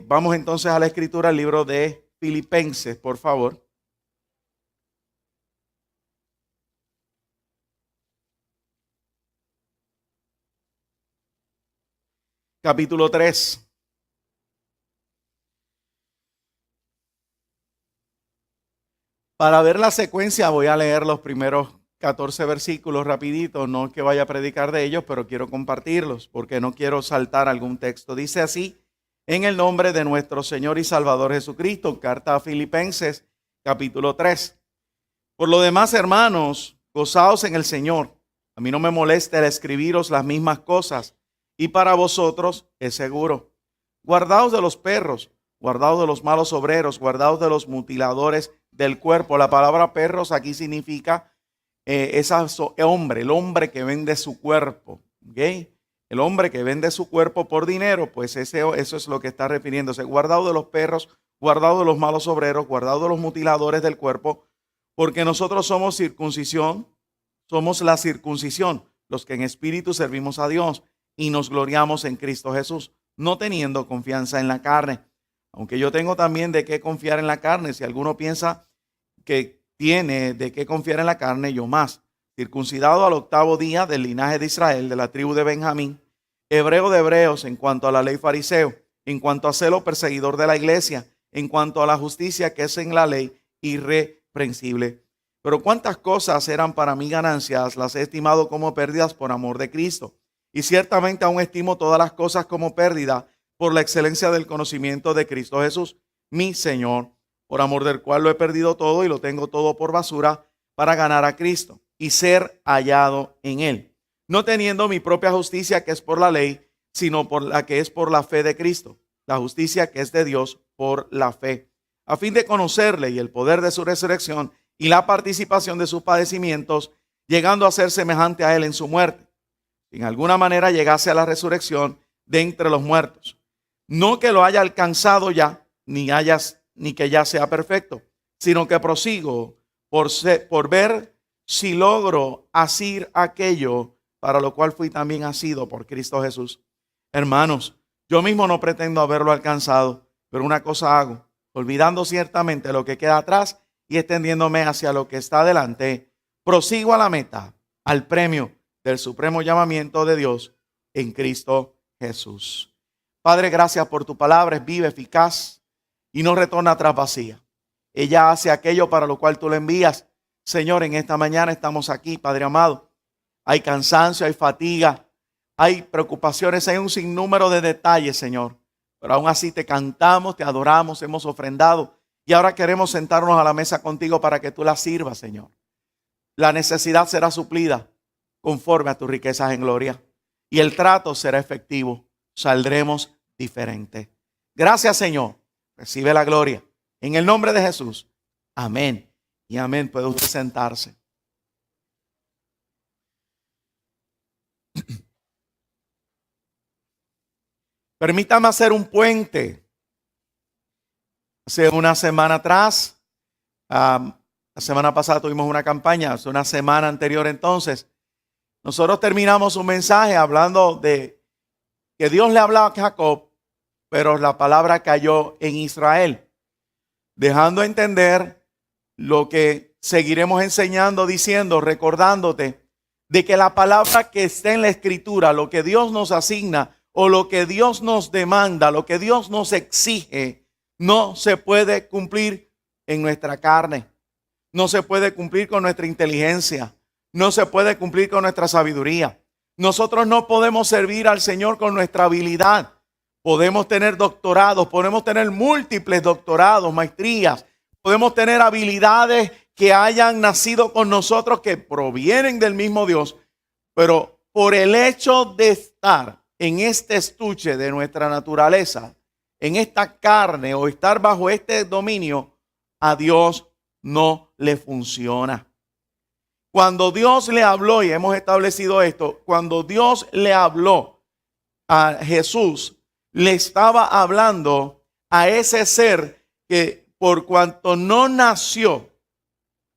Vamos entonces a la escritura, el libro de Filipenses, por favor. Capítulo 3. Para ver la secuencia voy a leer los primeros 14 versículos rapidito. No es que vaya a predicar de ellos, pero quiero compartirlos porque no quiero saltar algún texto. Dice así: en el nombre de nuestro Señor y Salvador Jesucristo, carta a Filipenses, capítulo 3. Por lo demás, hermanos, gozaos en el Señor. A mí no me molesta el escribiros las mismas cosas, y para vosotros es seguro. Guardaos de los perros, guardaos de los malos obreros, guardaos de los mutiladores del cuerpo. La palabra perros aquí significa hombre, el hombre que vende su cuerpo. ¿Okay? El hombre que vende su cuerpo por dinero, pues eso es lo que está refiriéndose. Guardaos de los perros, guardaos de los malos obreros, guardaos de los mutiladores del cuerpo, porque nosotros somos circuncisión, somos la circuncisión, los que en espíritu servimos a Dios y nos gloriamos en Cristo Jesús, no teniendo confianza en la carne. Aunque yo tengo también de qué confiar en la carne. Si alguno piensa que tiene de qué confiar en la carne, yo más. Circuncidado al 8º día del linaje de Israel, de la tribu de Benjamín, hebreo de hebreos en cuanto a la ley fariseo, en cuanto a celo perseguidor de la iglesia, en cuanto a la justicia que es en la ley, irreprensible. Pero cuántas cosas eran para mí ganancias, las he estimado como pérdidas por amor de Cristo. Y ciertamente aún estimo todas las cosas como pérdida por la excelencia del conocimiento de Cristo Jesús, mi Señor, por amor del cual lo he perdido todo y lo tengo todo por basura para ganar a Cristo y ser hallado en Él, no teniendo mi propia justicia que es por la ley, sino por la que es por la fe de Cristo, la justicia que es de Dios por la fe, a fin de conocerle y el poder de su resurrección y la participación de sus padecimientos, llegando a ser semejante a Él en su muerte, si en alguna manera llegase a la resurrección de entre los muertos. No que lo haya alcanzado ya, ni que ya sea perfecto, sino que prosigo por ver si logro asir aquello para lo cual fui también asido por Cristo Jesús. Hermanos, yo mismo no pretendo haberlo alcanzado, pero una cosa hago, olvidando ciertamente lo que queda atrás y extendiéndome hacia lo que está adelante, prosigo a la meta, al premio del supremo llamamiento de Dios en Cristo Jesús. Padre, gracias por tu palabra, es viva, eficaz y no retorna atrás vacía. Ella hace aquello para lo cual tú la envías. Señor, en esta mañana estamos aquí, Padre amado. Hay cansancio, hay fatiga, hay preocupaciones, hay un sinnúmero de detalles, Señor. Pero aún así te cantamos, te adoramos, hemos ofrendado y ahora queremos sentarnos a la mesa contigo para que tú la sirvas, Señor. La necesidad será suplida conforme a tus riquezas en gloria y el trato será efectivo. Saldremos diferente. Gracias, Señor. Recibe la gloria. En el nombre de Jesús. Amén. Y amén. Puede usted sentarse. Permítame hacer un puente. Hace una semana atrás, la semana pasada tuvimos una campaña, hace una semana anterior entonces, nosotros terminamos un mensaje hablando de que Dios le hablaba a Jacob, pero la palabra cayó en Israel, dejando entender lo que seguiremos enseñando, diciendo, recordándote de que la palabra que está en la escritura, lo que Dios nos asigna o lo que Dios nos demanda, lo que Dios nos exige, no se puede cumplir en nuestra carne, no se puede cumplir con nuestra inteligencia, no se puede cumplir con nuestra sabiduría. Nosotros no podemos servir al Señor con nuestra habilidad. Podemos tener doctorados, podemos tener múltiples doctorados, maestrías, podemos tener habilidades que hayan nacido con nosotros, que provienen del mismo Dios, pero por el hecho de estar en este estuche de nuestra naturaleza, en esta carne o estar bajo este dominio, a Dios no le funciona. Cuando Dios le habló, y hemos establecido esto, cuando Dios le habló a Jesús, le estaba hablando a ese ser que por cuanto no nació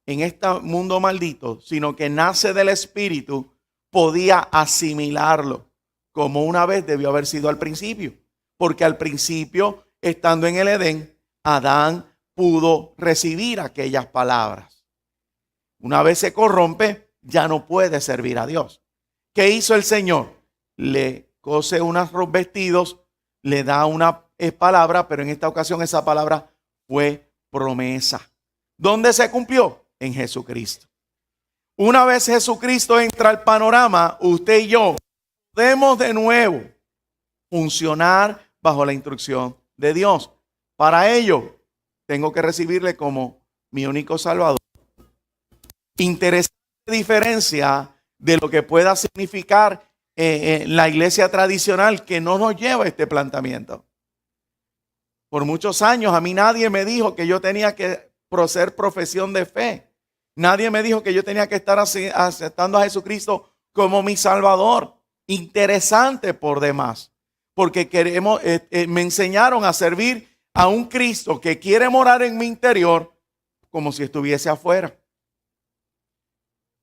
en este mundo maldito, sino que nace del Espíritu, podía asimilarlo como una vez debió haber sido al principio. porque al principio, estando en el Edén, Adán pudo recibir aquellas palabras. Una vez se corrompe, ya no puede servir a Dios. ¿Qué hizo el Señor? Le cose unos vestidos, le da una palabra, pero en esta ocasión esa palabra fue promesa. ¿Dónde se cumplió? En Jesucristo. Una vez Jesucristo entra al panorama, usted y yo podemos de nuevo funcionar bajo la instrucción de Dios. Para ello, tengo que recibirle como mi único Salvador. Interesante diferencia de lo que pueda significar la iglesia tradicional, que no nos lleva a este planteamiento. Por muchos años a mí nadie me dijo que yo tenía que hacer profesión de fe. Nadie me dijo que yo tenía que estar aceptando a Jesucristo como mi Salvador. Interesante por demás, porque me enseñaron a servir a un Cristo que quiere morar en mi interior como si estuviese afuera.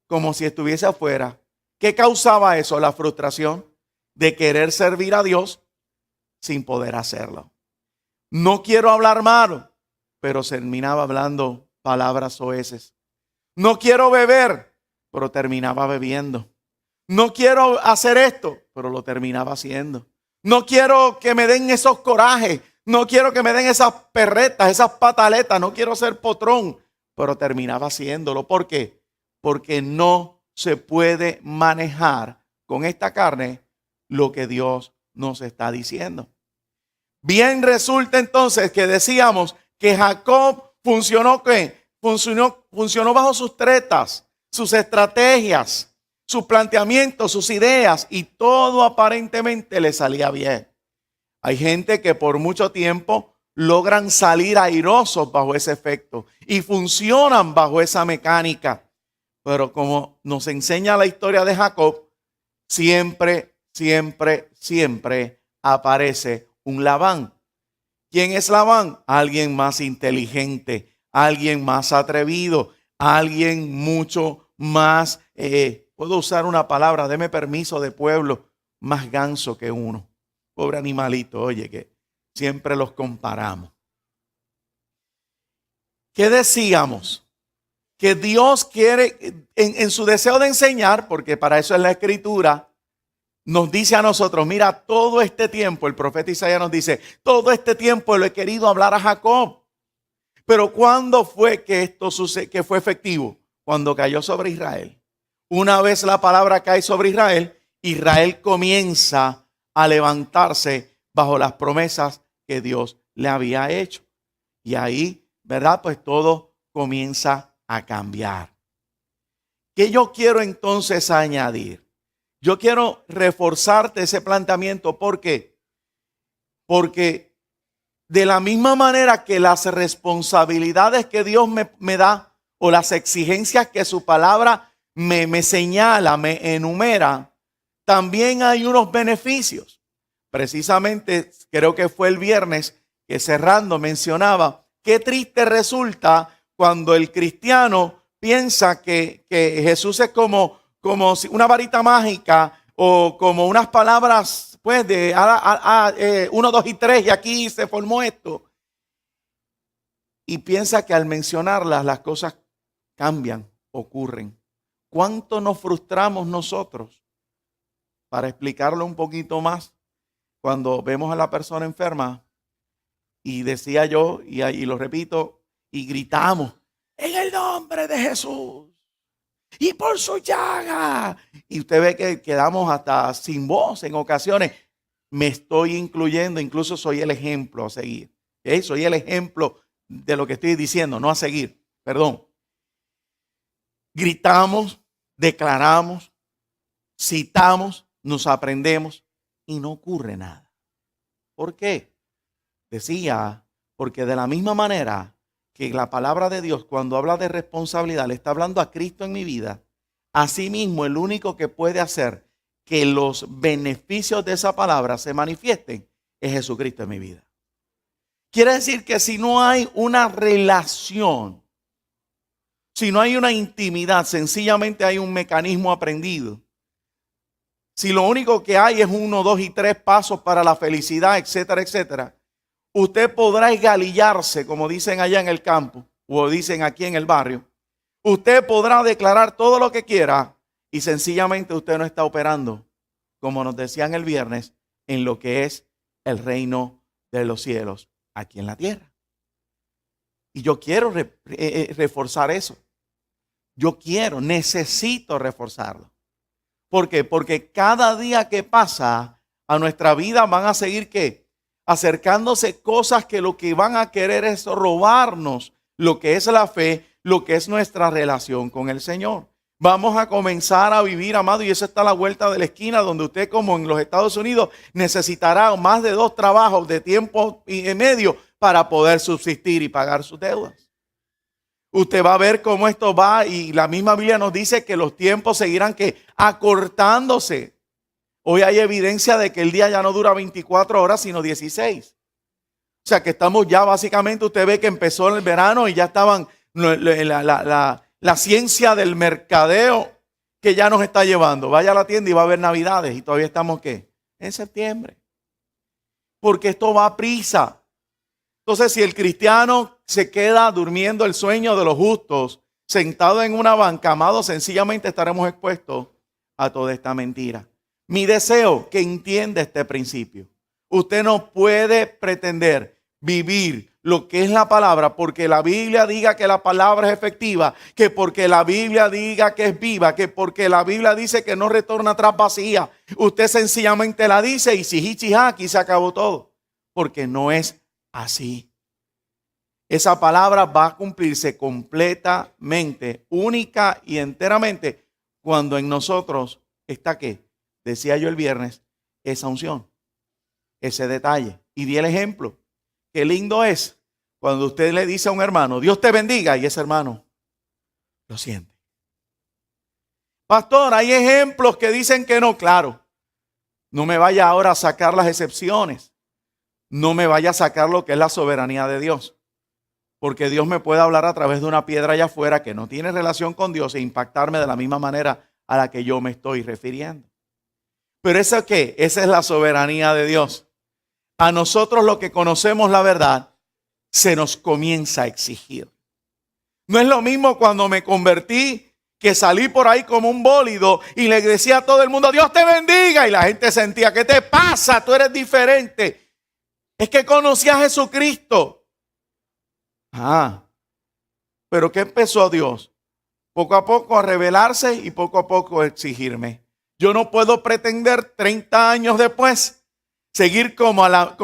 Como si estuviese afuera. ¿Qué causaba eso? La frustración de querer servir a Dios sin poder hacerlo. No quiero hablar malo, pero terminaba hablando palabras soeces. No quiero beber, pero terminaba bebiendo. No quiero hacer esto, pero lo terminaba haciendo. No quiero que me den esos corajes. No quiero que me den esas perretas, esas pataletas. No quiero ser potrón, pero terminaba haciéndolo. ¿Por qué? Porque no se puede manejar con esta carne lo que Dios nos está diciendo. Bien, resulta entonces que decíamos que Jacob funcionó bajo sus tretas, sus estrategias, sus planteamientos, sus ideas, y todo aparentemente le salía bien. Hay gente que por mucho tiempo logran salir airosos bajo ese efecto y funcionan bajo esa mecánica. Pero como nos enseña la historia de Jacob, siempre aparece un Labán. ¿Quién es Labán? Alguien más inteligente, alguien más atrevido, alguien mucho más, puedo usar una palabra, deme permiso de pueblo, más ganso que uno. Pobre animalito, oye, que siempre los comparamos. ¿Qué decíamos? Que Dios quiere, en su deseo de enseñar, porque para eso es la escritura, nos dice a nosotros, mira, todo este tiempo, el profeta Isaías nos dice, todo este tiempo lo he querido hablar a Jacob. Pero ¿cuándo fue que esto sucedió, que fue efectivo? Cuando cayó sobre Israel. Una vez la palabra cae sobre Israel, Israel comienza a levantarse bajo las promesas que Dios le había hecho. Y ahí, ¿verdad? Pues todo comienza a cambiar. ¿Qué yo quiero entonces añadir? Yo quiero reforzarte ese planteamiento. ¿Por qué? Porque de la misma manera que las responsabilidades que Dios me da o las exigencias que su palabra me señala, me enumera, también hay unos beneficios. Precisamente creo que fue el viernes que cerrando mencionaba qué triste resulta cuando el cristiano piensa que Jesús es como una varita mágica o como unas palabras pues de 1, 2 y 3 y aquí se formó esto. Y piensa que al mencionarlas las cosas cambian, ocurren. ¿Cuánto nos frustramos nosotros? Para explicarlo un poquito más, cuando vemos a la persona enferma y decía yo, y lo repito, y gritamos, en el nombre de Jesús y por su llaga. Y usted ve que quedamos hasta sin voz en ocasiones. Me estoy incluyendo, incluso soy el ejemplo a seguir. Soy el ejemplo de lo que estoy diciendo, no a seguir, perdón. Gritamos, declaramos, citamos, nos aprendemos y no ocurre nada. ¿Por qué? Decía, porque de la misma manera que la palabra de Dios cuando habla de responsabilidad le está hablando a Cristo en mi vida, asimismo el único que puede hacer que los beneficios de esa palabra se manifiesten es Jesucristo en mi vida. Quiere decir que si no hay una relación, si no hay una intimidad, sencillamente hay un mecanismo aprendido, si lo único que hay es 1, 2 y 3 pasos para la felicidad, etcétera, etcétera, usted podrá esgalillarse, como dicen allá en el campo, o dicen aquí en el barrio. Usted podrá declarar todo lo que quiera y sencillamente usted no está operando, como nos decían el viernes, en lo que es el reino de los cielos aquí en la tierra. Y yo quiero reforzar eso. Necesito reforzarlo. ¿Por qué? Porque cada día que pasa a nuestra vida van a seguir ¿qué? Acercándose cosas que lo que van a querer es robarnos lo que es la fe, lo que es nuestra relación con el Señor. Vamos a comenzar a vivir, amado, y eso está a la vuelta de la esquina, donde usted, como en los Estados Unidos, necesitará más de 2 trabajos de tiempo y medio para poder subsistir y pagar sus deudas. Usted va a ver cómo esto va, y la misma Biblia nos dice que los tiempos seguirán acortándose. Hoy hay evidencia de que el día ya no dura 24 horas, sino 16. O sea que estamos ya básicamente, usted ve que empezó el verano y ya estaban la ciencia del mercadeo que ya nos está llevando. Vaya a la tienda y va a haber navidades y todavía estamos ¿qué? En septiembre. Porque esto va a prisa. Entonces, si el cristiano se queda durmiendo el sueño de los justos, sentado en una banca, amado, sencillamente estaremos expuestos a toda esta mentira. Mi deseo que entienda este principio. Usted no puede pretender vivir lo que es la palabra porque la Biblia diga que la palabra es efectiva, que porque la Biblia diga que es viva, que porque la Biblia dice que no retorna atrás vacía. Usted sencillamente la dice y aquí se acabó todo. Porque no es así. Esa palabra va a cumplirse completamente, única y enteramente cuando en nosotros está ¿qué? Decía yo el viernes, esa unción, ese detalle. Y di el ejemplo. Qué lindo es cuando usted le dice a un hermano, Dios te bendiga, y ese hermano lo siente. Pastor, hay ejemplos que dicen que no. Claro, no me vaya ahora a sacar las excepciones. No me vaya a sacar lo que es la soberanía de Dios. Porque Dios me puede hablar a través de una piedra allá afuera que no tiene relación con Dios e impactarme de la misma manera a la que yo me estoy refiriendo. Pero ¿eso qué? Esa es la soberanía de Dios. A nosotros, lo que conocemos la verdad, se nos comienza a exigir. No es lo mismo cuando me convertí, que salí por ahí como un bólido y le decía a todo el mundo, Dios te bendiga. Y la gente sentía, ¿qué te pasa? Tú eres diferente. Es que conocí a Jesucristo. Pero ¿qué empezó Dios? Poco a poco a revelarse y poco a poco a exigirme. Yo no puedo pretender 30 años después seguir con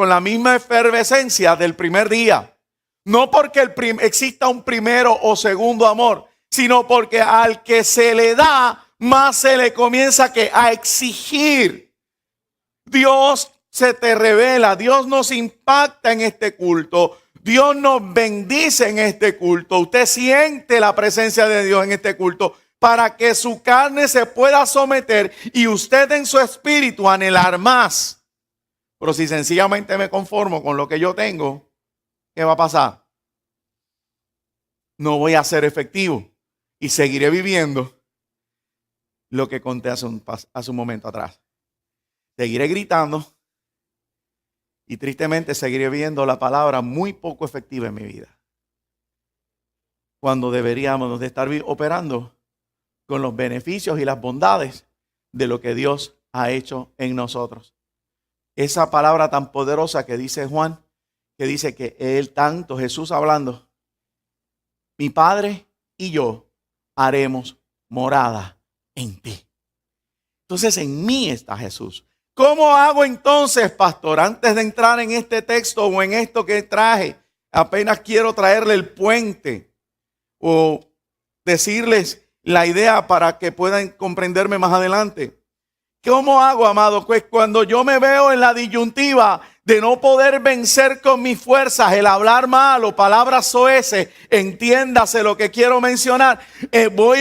la misma efervescencia del primer día. No porque exista un primero o segundo amor, sino porque al que se le da, más se le comienza a exigir. Dios se te revela, Dios nos impacta en este culto, Dios nos bendice en este culto. Usted siente la presencia de Dios en este culto para que su carne se pueda someter y usted en su espíritu anhelar más. Pero si sencillamente me conformo con lo que yo tengo, ¿qué va a pasar? No voy a ser efectivo y seguiré viviendo lo que conté hace un momento atrás. Seguiré gritando y tristemente seguiré viendo la palabra muy poco efectiva en mi vida. Cuando deberíamos de estar operando con los beneficios y las bondades de lo que Dios ha hecho en nosotros. Esa palabra tan poderosa que dice Juan, que dice que Él tanto, Jesús hablando, mi Padre y yo haremos morada en ti. Entonces en mí está Jesús. ¿Cómo hago entonces, pastor? Antes de entrar en este texto o en esto que traje, apenas quiero traerle el puente o decirles la idea para que puedan comprenderme más adelante. ¿Cómo hago, amado? Pues cuando yo me veo en la disyuntiva de no poder vencer con mis fuerzas el hablar mal o palabras soeces, entiéndase lo que quiero mencionar, voy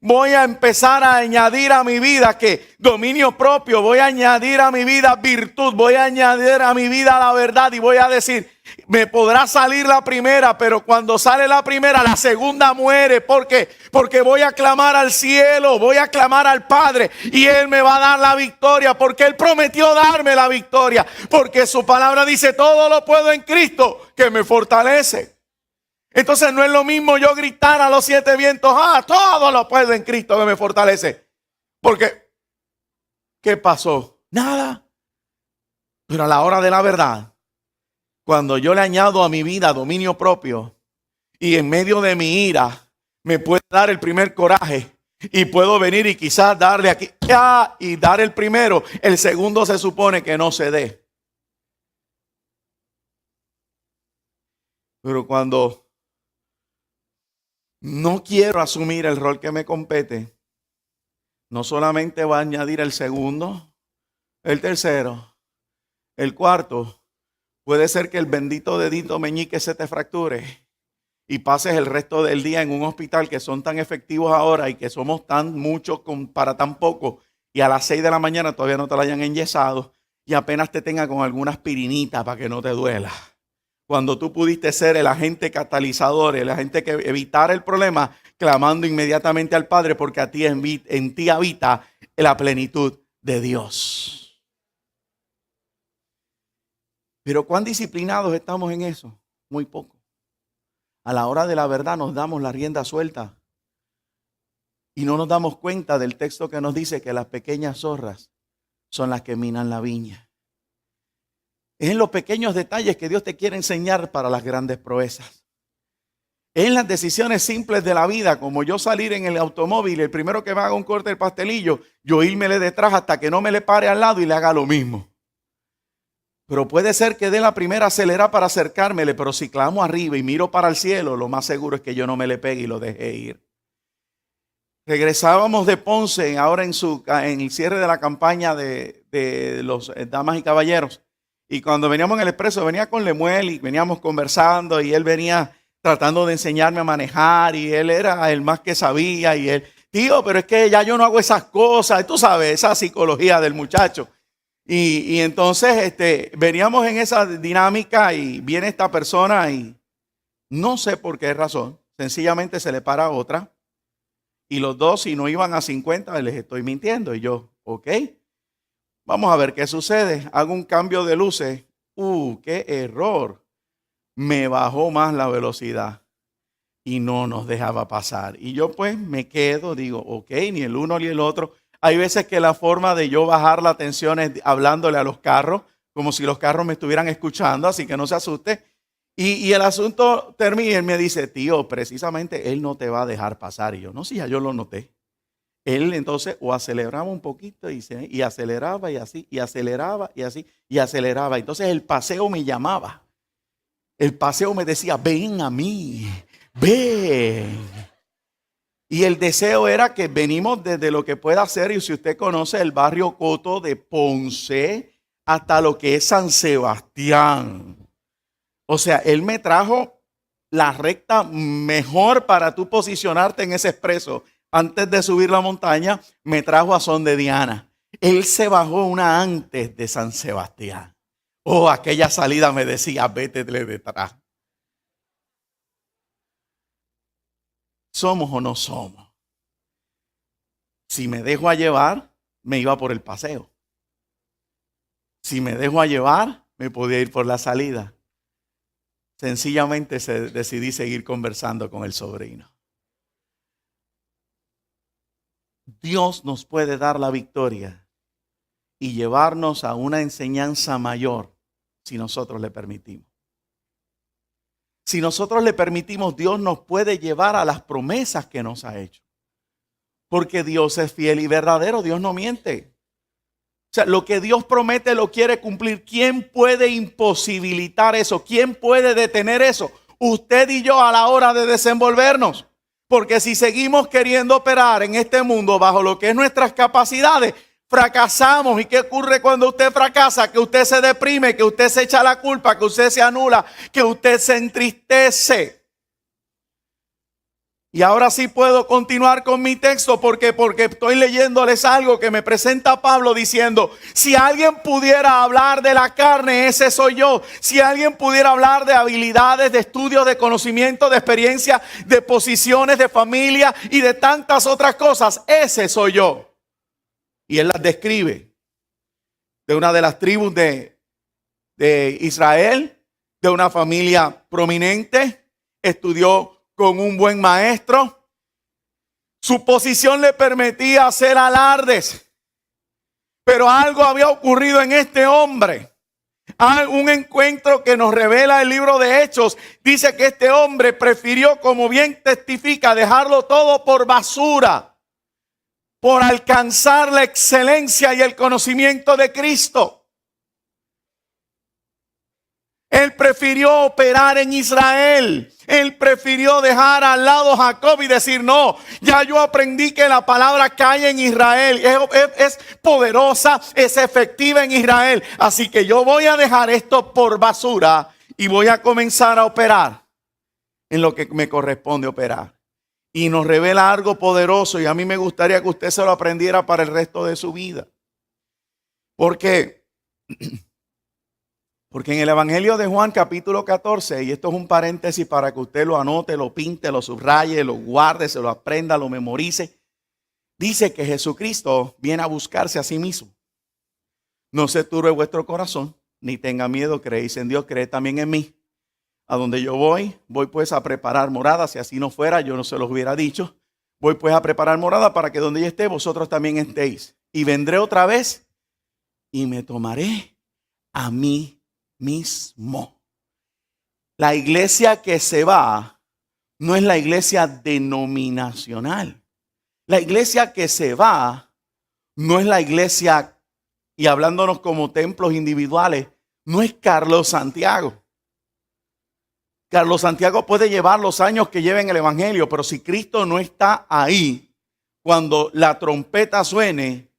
Voy a empezar a añadir a mi vida que dominio propio, voy a añadir a mi vida virtud, voy a añadir a mi vida la verdad y voy a decir, me podrá salir la primera, pero cuando sale la primera, la segunda muere. ¿Por qué? Porque voy a clamar al cielo, voy a clamar al Padre y Él me va a dar la victoria, porque Él prometió darme la victoria, porque su palabra dice, todo lo puedo en Cristo que me fortalece. Entonces no es lo mismo yo gritar a los 7 vientos, todo lo puedo en Cristo que me fortalece. Porque, ¿qué pasó? Nada. Pero a la hora de la verdad, cuando yo le añado a mi vida dominio propio y en medio de mi ira me puede dar el primer coraje y puedo venir y quizás darle aquí y dar el primero, el segundo se supone que no se dé. Pero cuando no quiero asumir el rol que me compete, no solamente va a añadir el segundo, el tercero, el cuarto. Puede ser que el bendito dedito meñique se te fracture y pases el resto del día en un hospital, que son tan efectivos ahora y que somos tan muchos para tan poco, y a las 6 de la mañana todavía no te la hayan enyesado y apenas te tenga con alguna aspirinita para que no te duela. Cuando tú pudiste ser el agente catalizador, el agente que evitara el problema, clamando inmediatamente al Padre, porque a ti en ti habita la plenitud de Dios. Pero ¿cuán disciplinados estamos en eso? Muy poco. A la hora de la verdad nos damos la rienda suelta y no nos damos cuenta del texto que nos dice que las pequeñas zorras son las que minan la viña. Es en los pequeños detalles que Dios te quiere enseñar para las grandes proezas. Es en las decisiones simples de la vida, como yo salir en el automóvil, el primero que me haga un corte del pastelillo, yo irmele detrás hasta que no me le pare al lado y le haga lo mismo. Pero puede ser que dé la primera acelerada para acercármele, pero si clamo arriba y miro para el cielo, lo más seguro es que yo no me le pegue y lo deje ir. Regresábamos de Ponce, ahora en el cierre de la campaña de los damas y caballeros. Y cuando veníamos en el expreso, venía con Lemuel y veníamos conversando y él venía tratando de enseñarme a manejar y él era el más que sabía y él, tío, pero es que ya yo no hago esas cosas, tú sabes, esa psicología del muchacho. Y entonces veníamos en esa dinámica y viene esta persona y no sé por qué razón, sencillamente se le para otra y los dos, si no iban a 50, les estoy mintiendo. Y yo, ok. Vamos a ver qué sucede. Hago un cambio de luces. ¡Qué error! Me bajó más la velocidad y no nos dejaba pasar. Y yo pues me quedo, digo, ok, ni el uno ni el otro. Hay veces que la forma de yo bajar la tensión es hablándole a los carros, como si los carros me estuvieran escuchando, así que no se asuste. Y el asunto termina y él me dice, tío, precisamente él no te va a dejar pasar. Y yo, no, sí, ya yo lo noté. Él entonces o aceleraba un poquito y aceleraba y así, y aceleraba y así, y aceleraba. Entonces el paseo me llamaba. El paseo me decía, ven a mí, ven. Y el deseo era que venimos desde lo que pueda ser, y si usted conoce el barrio Coto de Ponce, hasta lo que es San Sebastián. O sea, él me trajo la recta mejor para tú posicionarte en ese expreso. Antes de subir la montaña, me trajo a Son de Diana. Él se bajó una antes de San Sebastián. Aquella salida me decía, vete detrás. ¿Somos o no somos? Si me dejo a llevar, me iba por el paseo. Si me dejo a llevar, me podía ir por la salida. Sencillamente decidí seguir conversando con el sobrino. Dios nos puede dar la victoria y llevarnos a una enseñanza mayor si nosotros le permitimos. Si nosotros le permitimos, Dios nos puede llevar a las promesas que nos ha hecho. Porque Dios es fiel y verdadero, Dios no miente. O sea, lo que Dios promete lo quiere cumplir. ¿Quién puede imposibilitar eso? ¿Quién puede detener eso? Usted y yo a la hora de desenvolvernos. Porque si seguimos queriendo operar en este mundo bajo lo que es nuestras capacidades, fracasamos. ¿Y qué ocurre cuando usted fracasa? Que usted se deprime, que usted se echa la culpa, que usted se anula, que usted se entristece. Y ahora sí puedo continuar con mi texto porque estoy leyéndoles algo que me presenta Pablo diciendo, si alguien pudiera hablar de la carne, ese soy yo. Si alguien pudiera hablar de habilidades, de estudios, de conocimiento, de experiencia, de posiciones, de familia y de tantas otras cosas, ese soy yo. Y él las describe de una de las tribus de Israel, de una familia prominente, estudió con un buen maestro. Su posición le permitía hacer alardes. Pero algo había ocurrido en este hombre. Un encuentro que nos revela el libro de Hechos. Dice que este hombre prefirió, como bien testifica, dejarlo todo por basura, por alcanzar la excelencia y el conocimiento de Cristo. Él prefirió operar en Israel. Él prefirió dejar al lado a Jacob y decir, no, ya yo aprendí que la palabra cae en Israel. Es poderosa, es efectiva en Israel. Así que yo voy a dejar esto por basura y voy a comenzar a operar en lo que me corresponde operar. Y nos revela algo poderoso y a mí me gustaría que usted se lo aprendiera para el resto de su vida. Porque en el Evangelio de Juan capítulo 14, y esto es un paréntesis para que usted lo anote, lo pinte, lo subraye, lo guarde, se lo aprenda, lo memorice. Dice que Jesucristo viene a buscarse a sí mismo. No se turbe vuestro corazón, ni tenga miedo, creéis en Dios, creed también en mí. A donde yo voy pues a preparar morada. Si así no fuera, yo no se los hubiera dicho. Voy pues a preparar morada para que donde yo esté, vosotros también estéis. Y vendré otra vez y me tomaré a mí mismo. La iglesia que se va no es la iglesia denominacional. La iglesia que se va no es la iglesia, y hablándonos como templos individuales, no es Carlos Santiago. Carlos Santiago puede llevar los años que lleve en el evangelio, pero si Cristo no está ahí, cuando la trompeta suene,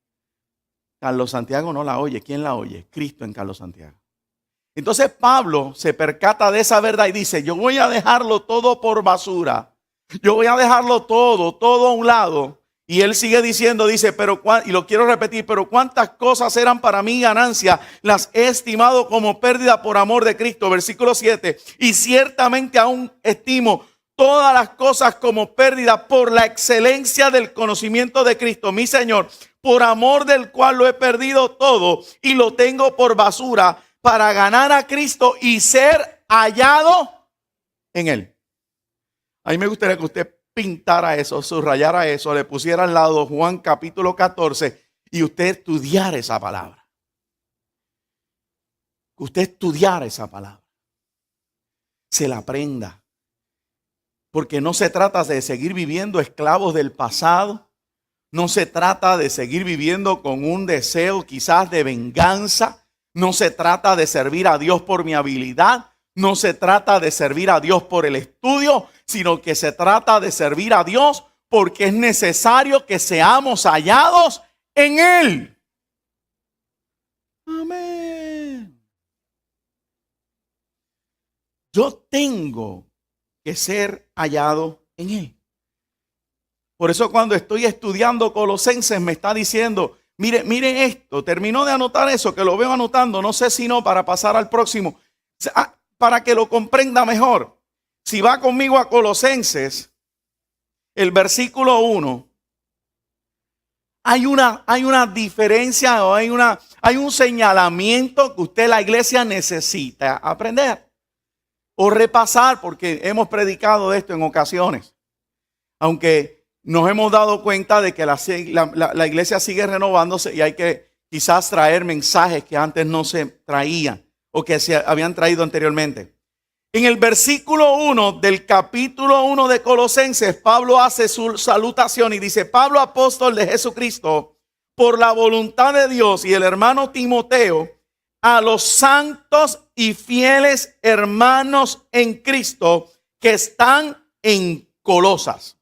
Carlos Santiago no la oye. ¿Quién la oye? Cristo en Carlos Santiago. Entonces Pablo se percata de esa verdad y dice, yo voy a dejarlo todo por basura. Yo voy a dejarlo todo a un lado. Y él sigue diciendo, dice, y lo quiero repetir, pero cuántas cosas eran para mí ganancia, las he estimado como pérdida por amor de Cristo. Versículo 7, y ciertamente aún estimo todas las cosas como pérdida por la excelencia del conocimiento de Cristo, mi Señor, por amor del cual lo he perdido todo y lo tengo por basura, para ganar a Cristo y ser hallado en Él. A mí me gustaría que usted pintara eso, subrayara eso, le pusiera al lado Juan capítulo 14 y usted estudiara esa palabra. Que usted estudiara esa palabra. Se la aprenda. Porque no se trata de seguir viviendo esclavos del pasado. No se trata de seguir viviendo con un deseo quizás de venganza. No se trata de servir a Dios por mi habilidad. No se trata de servir a Dios por el estudio, sino que se trata de servir a Dios porque es necesario que seamos hallados en Él. Amén. Yo tengo que ser hallado en Él. Por eso cuando estoy estudiando Colosenses me está diciendo, mire esto, terminó de anotar eso, que lo veo anotando, no sé si no, para pasar al próximo, para que lo comprenda mejor. Si va conmigo a Colosenses, el versículo 1, hay una diferencia o hay un señalamiento que usted, la iglesia, necesita aprender o repasar, porque hemos predicado de esto en ocasiones. Aunque nos hemos dado cuenta de que la iglesia sigue renovándose y hay que quizás traer mensajes que antes no se traían o que se habían traído anteriormente. En el versículo 1 del capítulo 1 de Colosenses, Pablo hace su salutación y dice, Pablo, apóstol de Jesucristo, por la voluntad de Dios, y el hermano Timoteo, a los santos y fieles hermanos en Cristo que están en Colosas.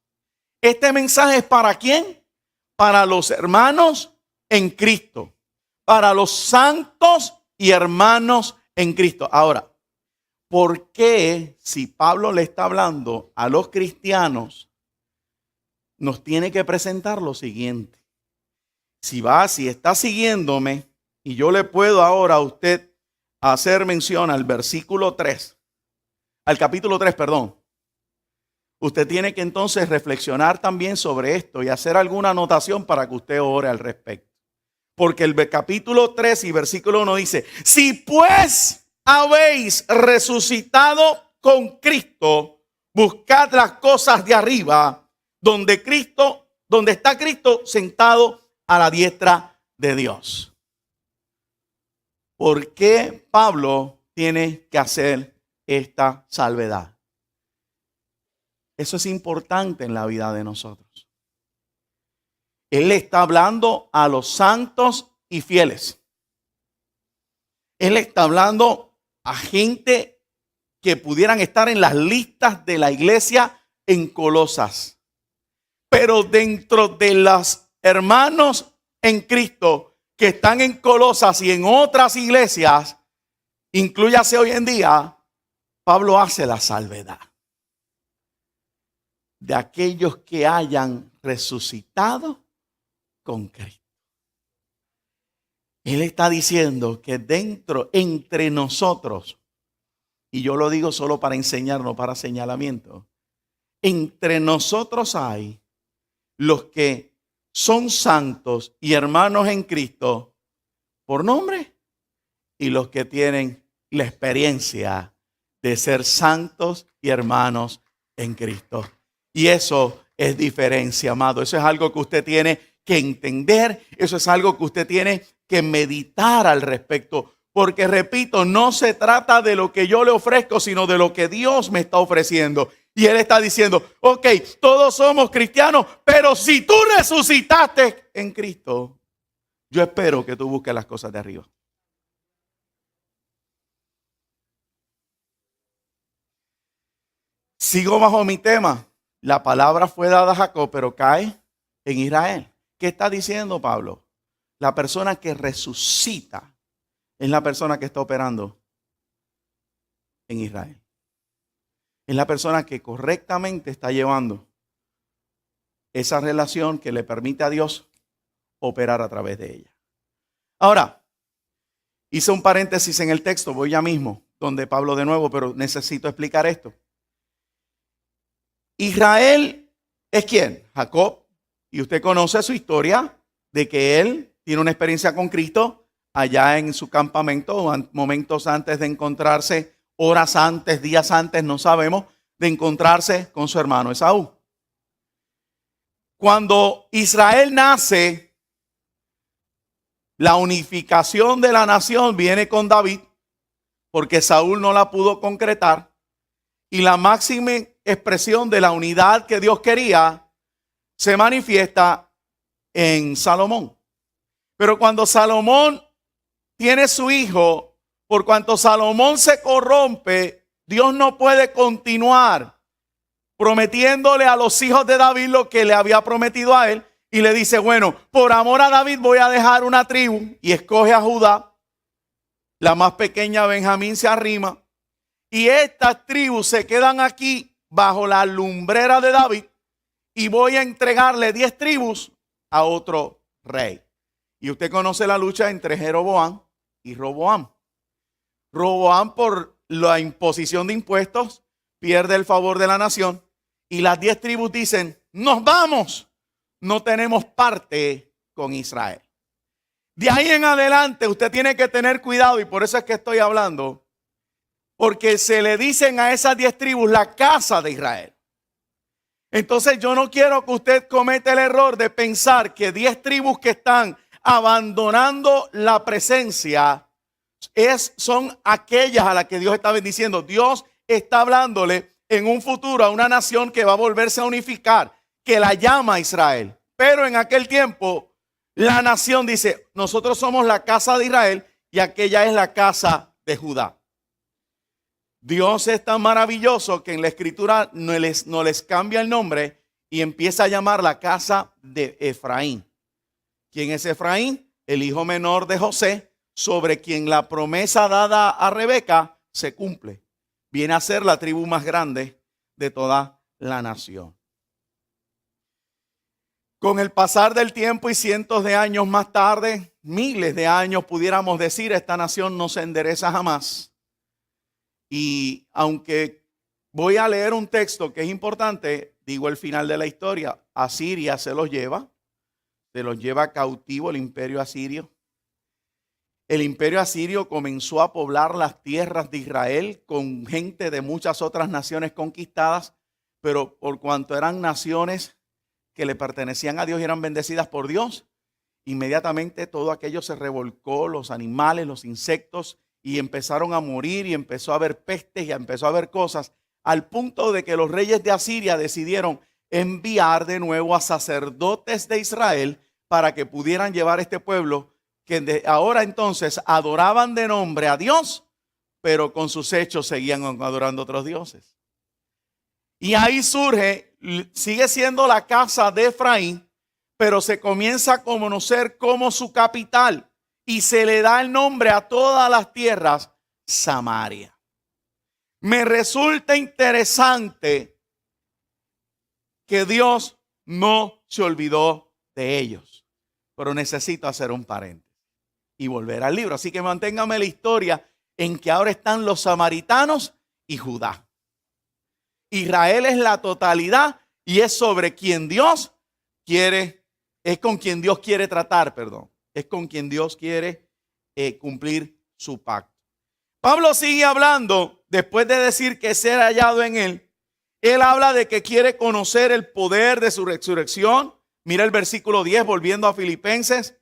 Este mensaje es ¿para quién? Para los hermanos en Cristo, para los santos y hermanos en Cristo. Ahora, ¿por qué si Pablo le está hablando a los cristianos nos tiene que presentar lo siguiente. Si está siguiéndome, y yo le puedo ahora a usted hacer mención al capítulo 3, perdón. Usted tiene que entonces reflexionar también sobre esto y hacer alguna anotación para que usted ore al respecto. Porque el capítulo 3 y versículo 1 dice, si pues habéis resucitado con Cristo, buscad las cosas de arriba, donde está Cristo sentado a la diestra de Dios. ¿Por qué Pablo tiene que hacer esta salvedad? Eso es importante en la vida de nosotros. Él está hablando a los santos y fieles. Él está hablando a gente que pudieran estar en las listas de la iglesia en Colosas. Pero dentro de los hermanos en Cristo que están en Colosas y en otras iglesias, inclúyase hoy en día, Pablo hace la salvedad de aquellos que hayan resucitado con Cristo. Él está diciendo que entre nosotros, y yo lo digo solo para enseñar, no para señalamiento, entre nosotros hay los que son santos y hermanos en Cristo por nombre y los que tienen la experiencia de ser santos y hermanos en Cristo. Y eso es diferencia, amado. Eso es algo que usted tiene que entender. Eso es algo que usted tiene que meditar al respecto. Porque, repito, no se trata de lo que yo le ofrezco, sino de lo que Dios me está ofreciendo. Y Él está diciendo, ok, todos somos cristianos, pero si tú resucitaste en Cristo, yo espero que tú busques las cosas de arriba. Sigo bajo mi tema. La palabra fue dada a Jacob, pero cae en Israel. ¿Qué está diciendo Pablo? La persona que resucita es la persona que está operando en Israel. Es la persona que correctamente está llevando esa relación que le permite a Dios operar a través de ella. Ahora, hice un paréntesis en el texto, voy ya mismo, donde Pablo de nuevo, pero necesito explicar esto. Israel es ¿quién? Jacob. Y usted conoce su historia de que él tiene una experiencia con Cristo allá en su campamento, momentos antes de encontrarse, horas antes, días antes, no sabemos, de encontrarse con su hermano Esaú. Cuando Israel nace, la unificación de la nación viene con David, porque Saúl no la pudo concretar, y la máxima expresión de la unidad que Dios quería se manifiesta en Salomón. Pero cuando Salomón tiene su hijo, por cuanto Salomón se corrompe, Dios no puede continuar prometiéndole a los hijos de David lo que le había prometido a él. Y le dice, bueno, por amor a David voy a dejar una tribu. Y escoge a Judá. La más pequeña, Benjamín, se arrima. Y estas tribus se quedan aquí bajo la lumbrera de David. Y voy a entregarle 10 tribus a otro rey. Y usted conoce la lucha entre Jeroboam y Roboam. Roboam, por la imposición de impuestos, pierde el favor de la nación. Y las 10 tribus dicen, nos vamos. No tenemos parte con Israel. De ahí en adelante usted tiene que tener cuidado, y por eso es que estoy hablando, porque se le dicen a esas 10 tribus la casa de Israel. Entonces yo no quiero que usted cometa el error de pensar que 10 tribus que están abandonando la presencia son aquellas a las que Dios está bendiciendo. Dios está hablándole en un futuro a una nación que va a volverse a unificar, que la llama Israel. Pero en aquel tiempo la nación dice, nosotros somos la casa de Israel y aquella es la casa de Judá. Dios es tan maravilloso que en la escritura no les cambia el nombre y empieza a llamar la casa de Efraín. ¿Quién es Efraín? El hijo menor de José, sobre quien la promesa dada a Rebeca se cumple. Viene a ser la tribu más grande de toda la nación. Con el pasar del tiempo y cientos de años más tarde, miles de años, pudiéramos decir, esta nación no se endereza jamás. Y aunque voy a leer un texto que es importante, digo el final de la historia, Asiria se los lleva cautivo el imperio asirio. El imperio asirio comenzó a poblar las tierras de Israel con gente de muchas otras naciones conquistadas, pero por cuanto eran naciones que le pertenecían a Dios y eran bendecidas por Dios, inmediatamente todo aquello se revolcó, los animales, los insectos, y empezaron a morir y empezó a haber pestes y empezó a haber cosas, al punto de que los reyes de Asiria decidieron enviar de nuevo a sacerdotes de Israel para que pudieran llevar este pueblo que ahora entonces adoraban de nombre a Dios, pero con sus hechos seguían adorando a otros dioses. Y ahí surge, sigue siendo la casa de Efraín, pero se comienza a conocer como su capital y se le da el nombre a todas las tierras Samaria. Me resulta interesante que Dios no se olvidó de ellos, pero necesito hacer un paréntesis y volver al libro. Así que manténgame la historia en que ahora están los samaritanos y Judá. Israel es la totalidad y es sobre quien Dios quiere, es con quien Dios quiere tratar, es con quien Dios quiere cumplir su pacto. Pablo sigue hablando, después de decir que ser hallado en él, él habla de que quiere conocer el poder de su resurrección. Mira el versículo 10, volviendo a Filipenses.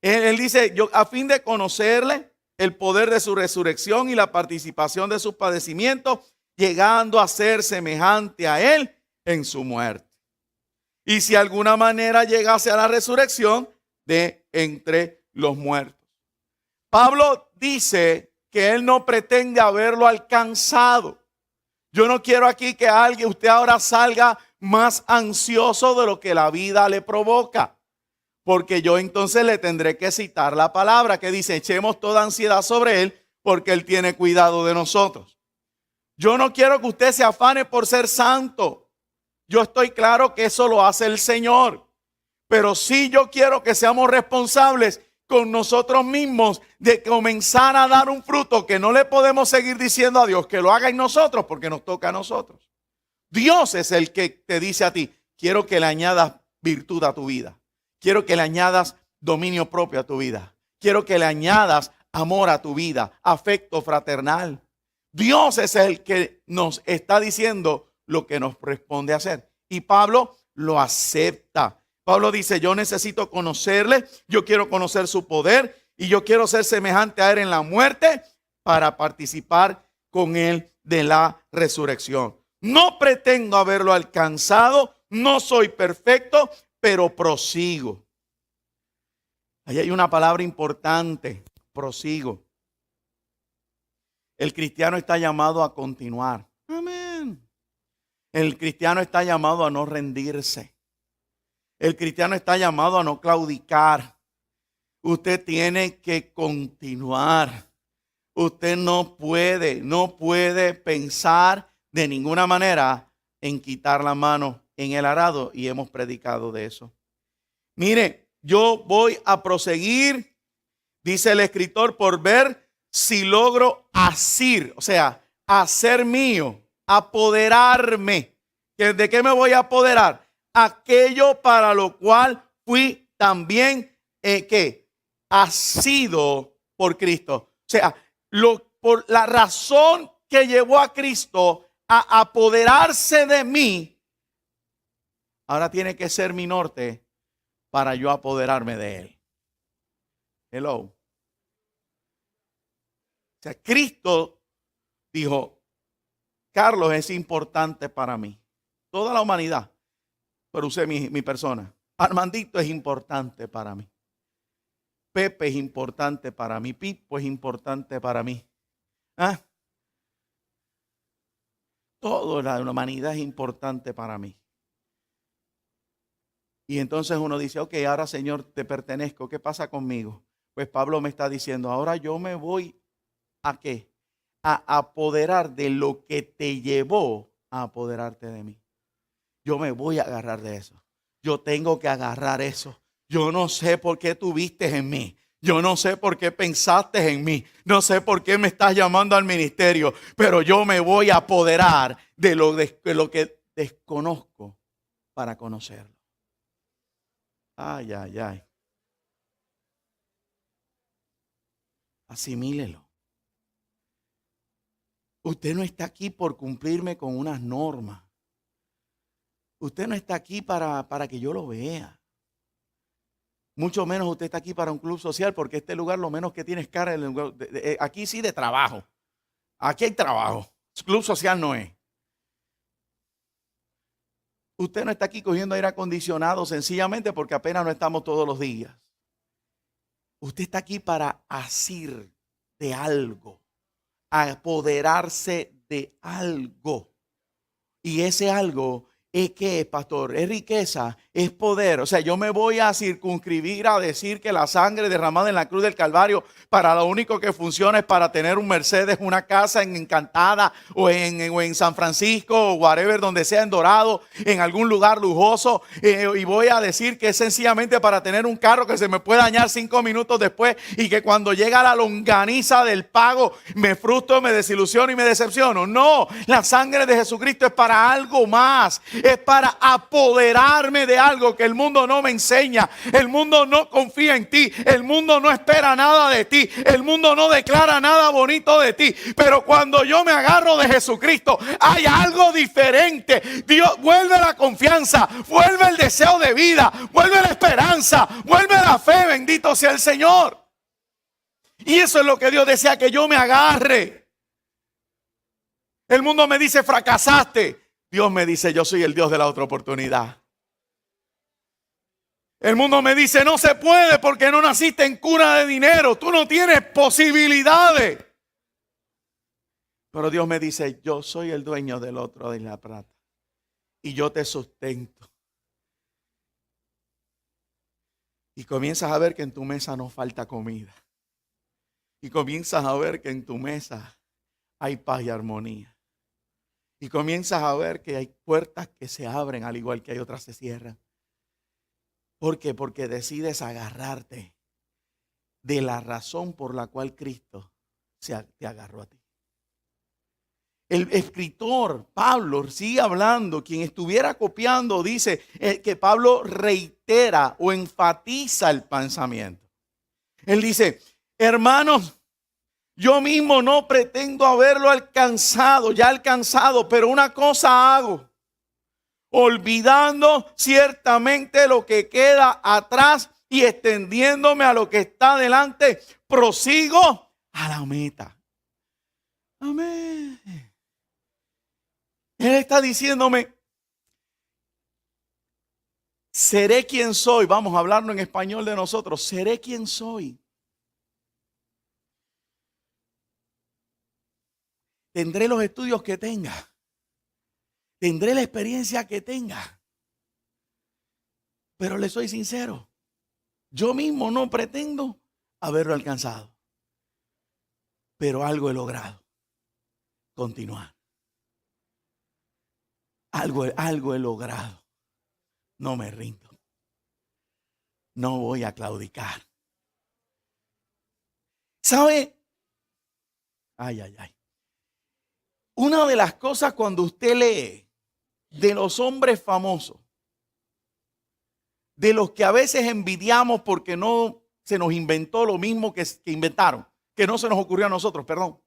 Él dice, yo a fin de conocerle el poder de su resurrección y la participación de sus padecimientos, llegando a ser semejante a él en su muerte. Y si de alguna manera llegase a la resurrección de entre los muertos. Pablo dice que él no pretende haberlo alcanzado. Yo no quiero aquí que usted ahora salga más ansioso de lo que la vida le provoca. Porque yo entonces le tendré que citar la palabra que dice, echemos toda ansiedad sobre él porque él tiene cuidado de nosotros. Yo no quiero que usted se afane por ser santo. Yo estoy claro que eso lo hace el Señor. Pero sí yo quiero que seamos responsables con nosotros mismos de comenzar a dar un fruto que no le podemos seguir diciendo a Dios que lo haga en nosotros porque nos toca a nosotros. Dios es el que te dice a ti, quiero que le añadas virtud a tu vida. Quiero que le añadas dominio propio a tu vida. Quiero que le añadas amor a tu vida, afecto fraternal. Dios es el que nos está diciendo lo que nos corresponde hacer. Y Pablo lo acepta. Pablo dice, yo necesito conocerle, yo quiero conocer su poder y yo quiero ser semejante a él en la muerte para participar con él de la resurrección. No pretendo haberlo alcanzado, no soy perfecto, pero prosigo. Ahí hay una palabra importante, prosigo. El cristiano está llamado a continuar. Amén. El cristiano está llamado a no rendirse. El cristiano está llamado a no claudicar. Usted tiene que continuar. Usted no puede pensar de ninguna manera en quitar la mano en el arado, y hemos predicado de eso. Mire, yo voy a proseguir, dice el escritor, por ver si logro asir, o sea, hacer mío, apoderarme. ¿De qué me voy a apoderar? Aquello para lo cual fui también, asido por Cristo. O sea, por la razón que llevó a Cristo a apoderarse de mí, ahora tiene que ser mi norte para yo apoderarme de él. Hello. O sea, Cristo dijo, Carlos es importante para mí. Toda la humanidad, pero usé mi persona. Armandito es importante para mí. Pepe es importante para mí. Pipo es importante para mí. Toda la humanidad es importante para mí. Y entonces uno dice, ok, ahora Señor te pertenezco, ¿qué pasa conmigo? Pues Pablo me está diciendo, ahora yo me voy ¿a qué? A apoderar de lo que te llevó a apoderarte de mí. Yo me voy a agarrar de eso. yo tengo que agarrar eso. Yo no sé por qué tuviste en mí. Yo no sé por qué pensaste en mí. No sé por qué me estás llamando al ministerio. Pero yo me voy a apoderar de lo que desconozco para conocerlo. Ay, ay, ay. Asimílelo. Usted no está aquí por cumplirme con unas normas. Usted no está aquí para que yo lo vea. Mucho menos usted está aquí para un club social, porque este lugar lo menos que tiene es cara. Aquí sí de trabajo. Aquí hay trabajo. Club social no es. Usted no está aquí cogiendo aire acondicionado sencillamente porque apenas no estamos todos los días. Usted está aquí para asir de algo, apoderarse de algo. Y ese algo es que, pastor, es riqueza, es poder. O sea, yo me voy a circunscribir a decir que la sangre derramada en la cruz del Calvario para lo único que funciona es para tener un Mercedes, una casa en Encantada o en San Francisco o whatever, donde sea, en Dorado, en algún lugar lujoso. Y voy a decir que es sencillamente para tener un carro que se me puede dañar 5 minutos después y que cuando llega la longaniza del pago me frustro, me desilusiono y me decepciono. No, la sangre de Jesucristo es para algo más. Es para apoderarme de algo que el mundo no me enseña. El mundo no confía en ti. El mundo no espera nada de ti. El mundo no declara nada bonito de ti. Pero cuando yo me agarro de Jesucristo, hay algo diferente. Dios, vuelve la confianza, vuelve el deseo de vida, vuelve la esperanza, vuelve la fe. Bendito sea el Señor. Y eso es lo que Dios desea, que yo me agarre. El mundo me dice fracasaste. Dios me dice, yo soy el Dios de la otra oportunidad. El mundo me dice, no se puede porque no naciste en cuna de dinero. Tú no tienes posibilidades. Pero Dios me dice, yo soy el dueño del otro de la plata. Y yo te sustento. Y comienzas a ver que en tu mesa no falta comida. Y comienzas a ver que en tu mesa hay paz y armonía. Y comienzas a ver que hay puertas que se abren al igual que hay otras que se cierran. ¿Por qué? Porque decides agarrarte de la razón por la cual Cristo te agarró a ti. El escritor Pablo sigue hablando. Quien estuviera copiando dice que Pablo reitera o enfatiza el pensamiento. Él dice, hermanos, yo mismo no pretendo haberlo alcanzado, pero una cosa hago, olvidando ciertamente lo que queda atrás y extendiéndome a lo que está delante, prosigo a la meta. Amén. Él está diciéndome, seré quien soy. Vamos a hablarlo en español de nosotros. Seré quien soy. Tendré los estudios que tenga. Tendré la experiencia que tenga. Pero le soy sincero. Yo mismo no pretendo haberlo alcanzado. Pero algo he logrado. Continuar. Algo he logrado. No me rindo. No voy a claudicar. ¿Sabe? Ay, ay, ay. Una de las cosas cuando usted lee de los hombres famosos, de los que a veces envidiamos porque no se nos inventó lo mismo que inventaron, que no se nos ocurrió a nosotros, perdón.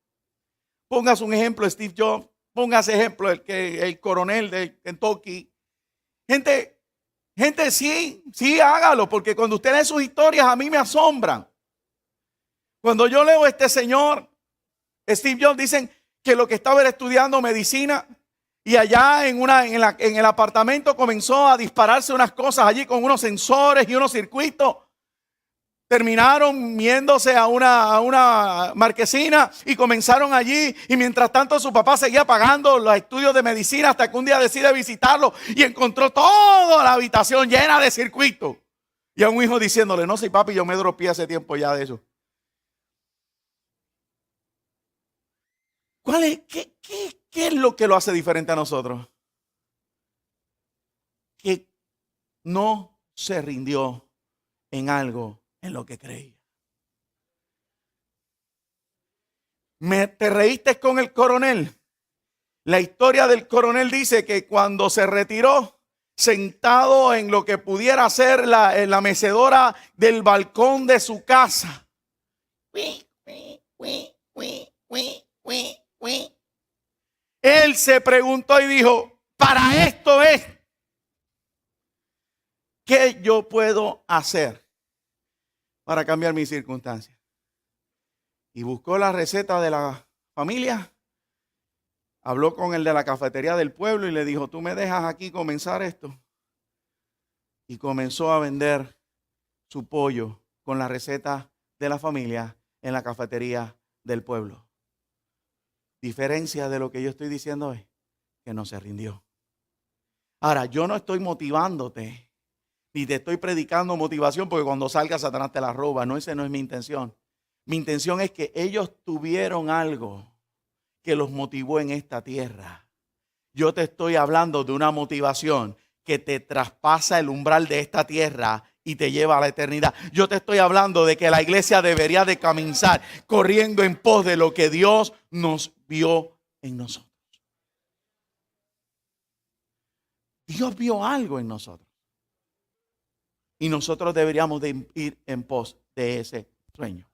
Póngase un ejemplo, Steve Jobs, póngase ejemplo el coronel de Kentucky. Gente, sí, hágalo, porque cuando usted lee sus historias a mí me asombran. Cuando yo leo a este señor, Steve Jobs, dicen que lo que estaba era estudiando medicina y allá en el apartamento comenzó a dispararse unas cosas allí con unos sensores y unos circuitos. Terminaron viéndose a una marquesina y comenzaron allí, y mientras tanto su papá seguía pagando los estudios de medicina hasta que un día decide visitarlo y encontró toda la habitación llena de circuitos. Y a un hijo diciéndole, no, sí papi, yo me dropeé hace tiempo ya de eso. ¿Qué es lo que lo hace diferente a nosotros? Que no se rindió en algo en lo que creía. ¿Te reíste con el coronel? La historia del coronel dice que cuando se retiró, sentado en lo que pudiera ser en la mecedora del balcón de su casa, él se preguntó y dijo: para esto es, ¿qué yo puedo hacer para cambiar mis circunstancias? Y buscó la receta de la familia. Habló con el de la cafetería del pueblo y le dijo: ¿tú me dejas aquí comenzar esto? Y comenzó a vender su pollo con la receta de la familia en la cafetería del pueblo. Diferencia de lo que yo estoy diciendo es que no se rindió. Ahora, yo no estoy motivándote, ni te estoy predicando motivación, porque cuando salga Satanás te la roba. No, esa no es mi intención. Mi intención es que ellos tuvieron algo que los motivó en esta tierra. Yo te estoy hablando de una motivación que te traspasa el umbral de esta tierra y te lleva a la eternidad. Yo te estoy hablando de que la iglesia debería de caminar corriendo en pos de lo que Dios nos vio en nosotros. Dios vio algo en nosotros. Y nosotros deberíamos de ir en pos de ese sueño.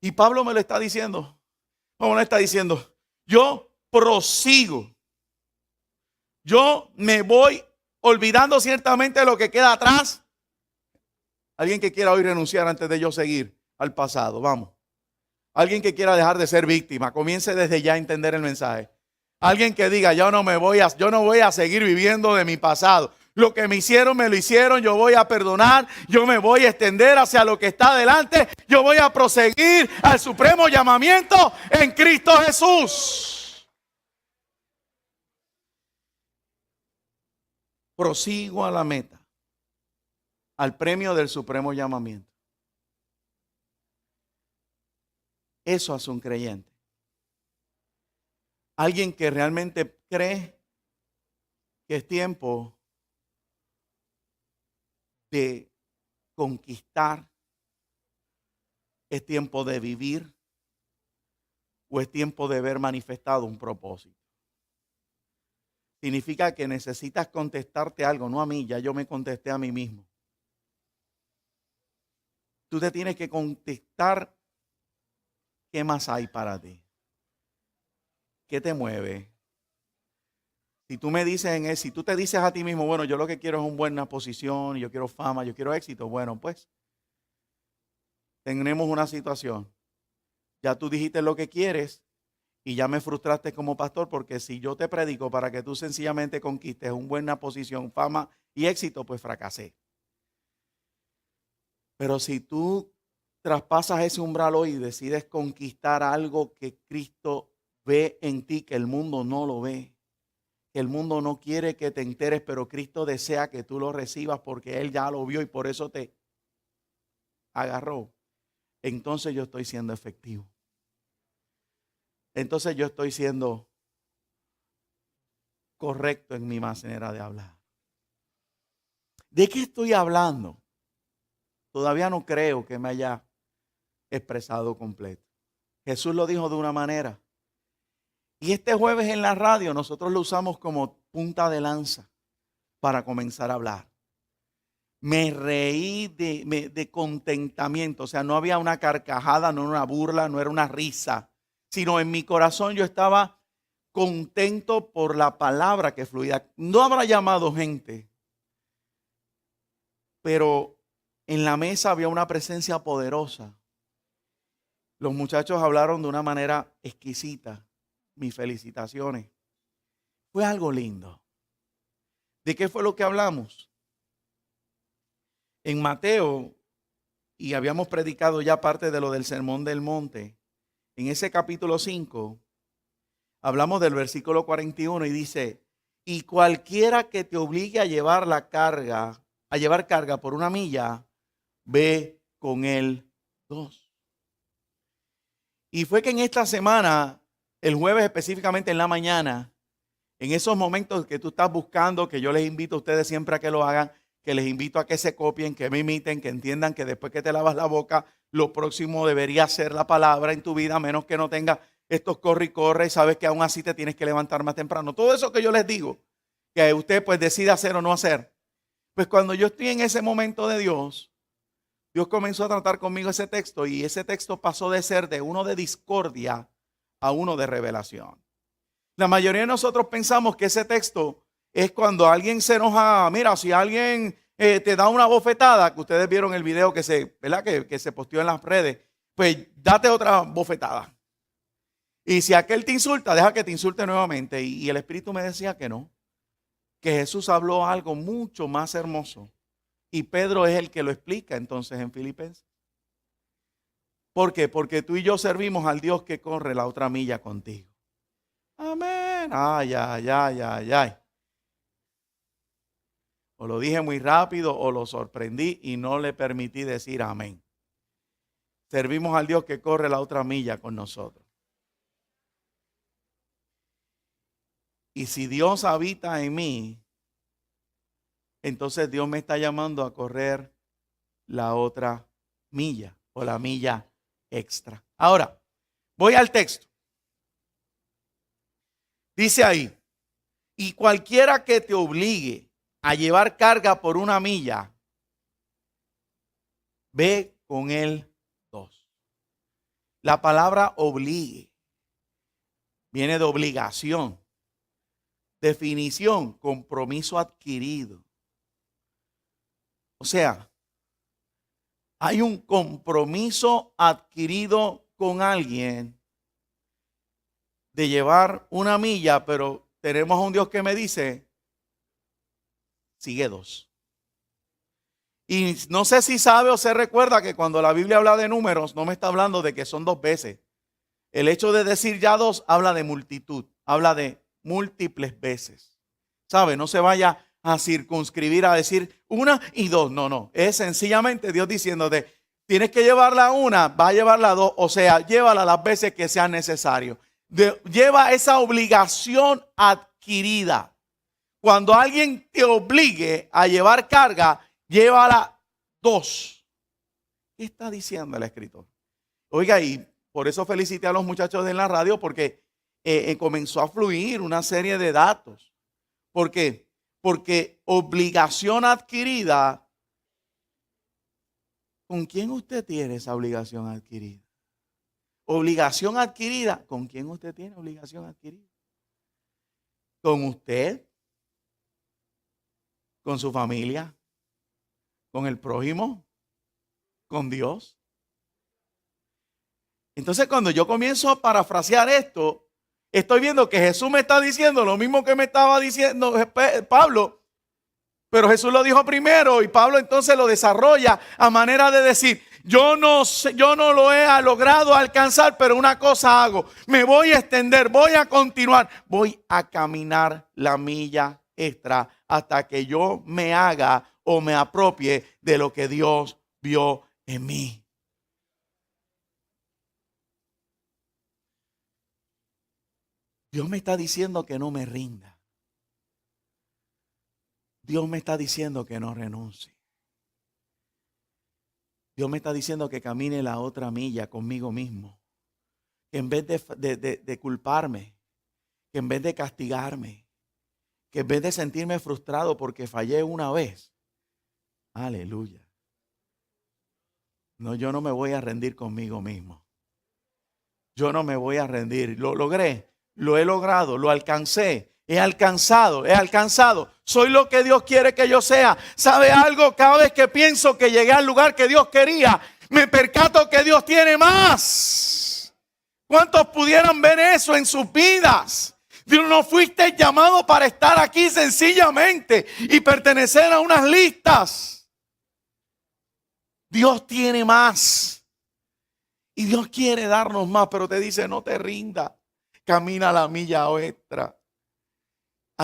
Y Pablo me lo está diciendo. Pablo me está diciendo: yo prosigo. Yo me voy olvidando ciertamente de lo que queda atrás. Alguien que quiera hoy renunciar antes de yo seguir al pasado. Vamos. Alguien que quiera dejar de ser víctima. Comience desde ya a entender el mensaje. Alguien que diga: yo no voy a seguir viviendo de mi pasado. Lo que me hicieron, me lo hicieron. Yo voy a perdonar. Yo me voy a extender hacia lo que está adelante. Yo voy a proseguir al supremo llamamiento en Cristo Jesús. Prosigo a la meta, al premio del supremo llamamiento. Eso hace un creyente. Alguien que realmente cree que es tiempo de conquistar, es tiempo de vivir, o es tiempo de ver manifestado un propósito. Significa que necesitas contestarte algo, no a mí, ya yo me contesté a mí mismo. Tú te tienes que contestar: ¿qué más hay para ti? ¿Qué te mueve? Si tú me dices si tú te dices a ti mismo: bueno, yo lo que quiero es una buena posición, yo quiero fama, yo quiero éxito. Bueno, pues tenemos una situación. Ya tú dijiste lo que quieres y ya me frustraste como pastor, porque si yo te predico para que tú sencillamente conquistes una buena posición, fama y éxito, pues fracasé. Pero si tú traspasas ese umbral hoy y decides conquistar algo que Cristo ve en ti, que el mundo no lo ve, que el mundo no quiere que te enteres, pero Cristo desea que tú lo recibas porque Él ya lo vio y por eso te agarró, entonces yo estoy siendo efectivo. Entonces yo estoy siendo correcto en mi manera de hablar. ¿De qué estoy hablando? Todavía no creo que me haya expresado completo. Jesús lo dijo de una manera. Y este jueves en la radio nosotros lo usamos como punta de lanza para comenzar a hablar. Me reí de contentamiento. O sea, no había una carcajada, no una burla, no era una risa. Sino en mi corazón yo estaba contento por la palabra que fluía. No habrá llamado gente, pero en la mesa había una presencia poderosa. Los muchachos hablaron de una manera exquisita. Mis felicitaciones. Fue algo lindo. ¿De qué fue lo que hablamos? En Mateo, y habíamos predicado ya parte de lo del Sermón del Monte, en ese capítulo 5, hablamos del versículo 41 y dice: y cualquiera que te obligue a llevar carga por una milla, ve con él 2. Y fue que en esta semana, el jueves específicamente en la mañana, En esos momentos que tú estás buscando, que yo les invito a ustedes siempre a que lo hagan, que les invito a que se copien, que me imiten, que entiendan que después que te lavas la boca, lo próximo debería ser la palabra en tu vida, a menos que no tengas estos corre y corre, y sabes que aún así te tienes que levantar más temprano. Todo eso que yo les digo, que usted pues decida hacer o no hacer. Pues cuando yo estoy en ese momento de Dios, Dios comenzó a tratar conmigo ese texto, y ese texto pasó de ser de uno de discordia a uno de revelación. La mayoría de nosotros pensamos que ese texto es cuando alguien se enoja. Mira, si alguien te da una bofetada, que ustedes vieron el video ¿verdad? Que se posteó en las redes, pues date otra bofetada. Y si aquel te insulta, deja que te insulte nuevamente. Y el Espíritu me decía que no, que Jesús habló algo mucho más hermoso. Y Pedro es el que lo explica entonces en Filipenses. ¿Por qué? Porque tú y yo servimos al Dios que corre la otra milla contigo. Amén. Ay, ay, ay, ay, ay. O lo dije muy rápido o lo sorprendí y no le permití decir amén. Servimos al Dios que corre la otra milla con nosotros. Y si Dios habita en mí, entonces Dios me está llamando a correr la otra milla o la milla extra. Ahora, voy al texto. Dice ahí, y cualquiera que te obligue a llevar carga por una milla, ve con él 2. La palabra obligue viene de obligación. Definición, compromiso adquirido. O sea, hay un compromiso adquirido con alguien de llevar una milla, pero tenemos a un Dios que me dice, sigue 2. Y no sé si sabe o se recuerda que cuando la Biblia habla de números, no me está hablando de que son 2 veces. El hecho de decir ya 2 habla de multitud, habla de múltiples veces. ¿Sabe? No se vaya a circunscribir a decir 1 y 2. No. Es sencillamente Dios diciéndote, tienes que llevarla 1, va a llevarla 2. O sea, llévala las veces que sea necesario. Lleva esa obligación adquirida. Cuando alguien te obligue a llevar carga, llévala 2. ¿Qué está diciendo el escritor? Oiga, y por eso felicité a los muchachos de la radio, porque comenzó a fluir una serie de datos. ¿Por qué? Porque obligación adquirida, ¿con quién usted tiene esa obligación adquirida? Obligación adquirida, ¿con quién usted tiene obligación adquirida? ¿Con usted? ¿Con su familia? ¿Con el prójimo? ¿Con Dios? Entonces, cuando yo comienzo a parafrasear esto, estoy viendo que Jesús me está diciendo lo mismo que me estaba diciendo Pablo, pero Jesús lo dijo primero y Pablo entonces lo desarrolla a manera de decir, yo no lo he logrado alcanzar, pero una cosa hago, me voy a extender, voy a continuar, voy a caminar la milla extra hasta que yo me haga o me apropie de lo que Dios vio en mí. Dios me está diciendo que no me rinda. Dios me está diciendo que no renuncie. Dios me está diciendo que camine la otra milla conmigo mismo. Que en vez de culparme, que en vez de castigarme, que en vez de sentirme frustrado porque fallé una vez, aleluya. No, yo no me voy a rendir conmigo mismo. Yo no me voy a rendir. Lo logré, lo he logrado, lo alcancé. He alcanzado. Soy lo que Dios quiere que yo sea. ¿Sabe algo? Cada vez que pienso que llegué al lugar que Dios quería, me percato que Dios tiene más. ¿Cuántos pudieran ver eso en sus vidas? Dios, no fuiste llamado para estar aquí sencillamente y pertenecer a unas listas. Dios tiene más. Y Dios quiere darnos más, pero te dice, no te rindas. Camina la milla extra.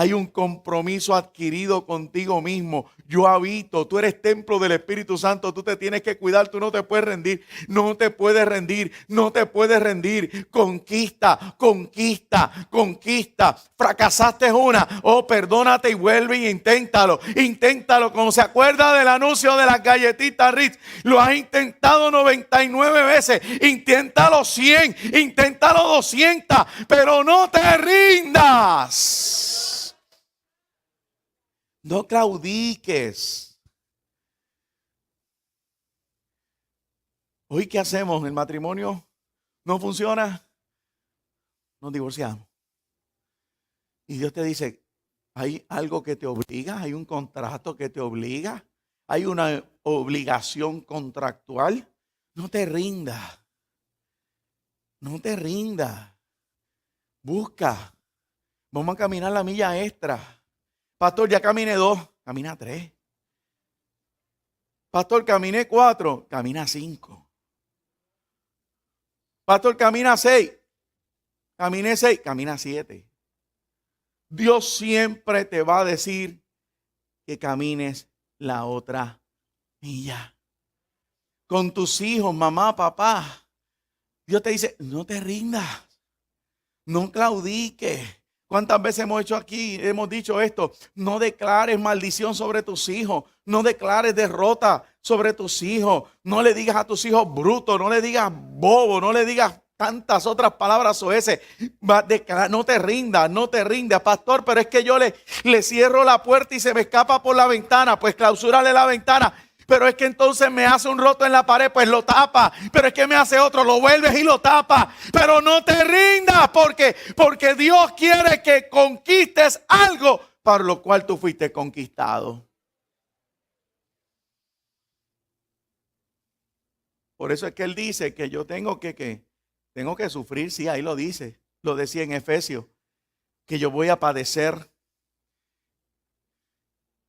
Hay un compromiso adquirido contigo mismo. Yo habito, tú eres templo del Espíritu Santo, tú te tienes que cuidar, tú no te puedes rendir, no te puedes rendir, no te puedes rendir. Conquista, conquista, conquista. Fracasaste una, perdónate y vuelve y inténtalo. Inténtalo, como se acuerda del anuncio de las galletitas Ritz. Lo has intentado 99 veces, inténtalo 100, inténtalo 200, pero no te rindas. No claudiques. Hoy, ¿qué hacemos? ¿El matrimonio no funciona? Nos divorciamos. Y Dios te dice, ¿hay algo que te obliga? ¿Hay un contrato que te obliga? ¿Hay una obligación contractual? No te rindas. No te rindas. Busca. Vamos a caminar la milla extra. Pastor, ya caminé 2, camina 3. Pastor, caminé 4, camina 5. Pastor, camina 6, caminé 6, camina 7. Dios siempre te va a decir que camines la otra milla. Con tus hijos, mamá, papá, Dios te dice, no te rindas, no claudiques. ¿Cuántas veces hemos dicho esto? No declares maldición sobre tus hijos. No declares derrota sobre tus hijos. No le digas a tus hijos bruto. No le digas bobo. No le digas tantas otras palabras soeces. No te rindas, no te rindas. Pastor, pero es que yo le cierro la puerta y se me escapa por la ventana. Pues clausúrale la ventana. Pero es que entonces me hace un roto en la pared, pues lo tapa. Pero es que me hace otro, lo vuelves y lo tapa. Pero no te rindas porque Dios quiere que conquistes algo para lo cual tú fuiste conquistado. Por eso es que Él dice que yo tengo que sufrir. Sí, ahí lo dice. Lo decía en Efesios. Que yo voy a padecer.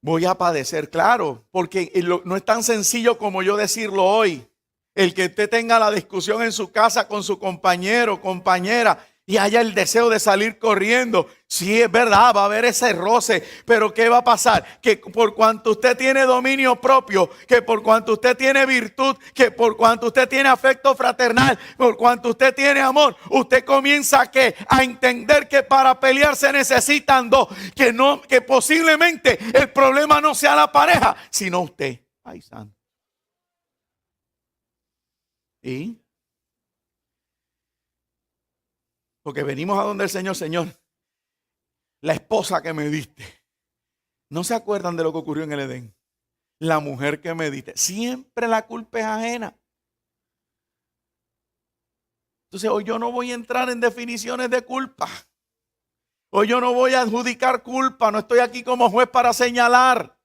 Voy a padecer, claro, porque no es tan sencillo como yo decirlo hoy. El que usted tenga la discusión en su casa con su compañero, compañera, y haya el deseo de salir corriendo. Sí, es verdad, va a haber ese roce, pero ¿qué va a pasar? Que por cuanto usted tiene dominio propio, que por cuanto usted tiene virtud, que por cuanto usted tiene afecto fraternal, por cuanto usted tiene amor, usted comienza a entender que para pelear se necesitan dos, que posiblemente el problema no sea la pareja, sino usted. Ay, santo. ¿Y? Porque venimos a donde el Señor, la esposa que me diste. ¿No se acuerdan de lo que ocurrió en el Edén? La mujer que me diste. Siempre la culpa es ajena. Entonces hoy yo no voy a entrar en definiciones de culpa. Hoy yo no voy a adjudicar culpa. No estoy aquí como juez para señalar.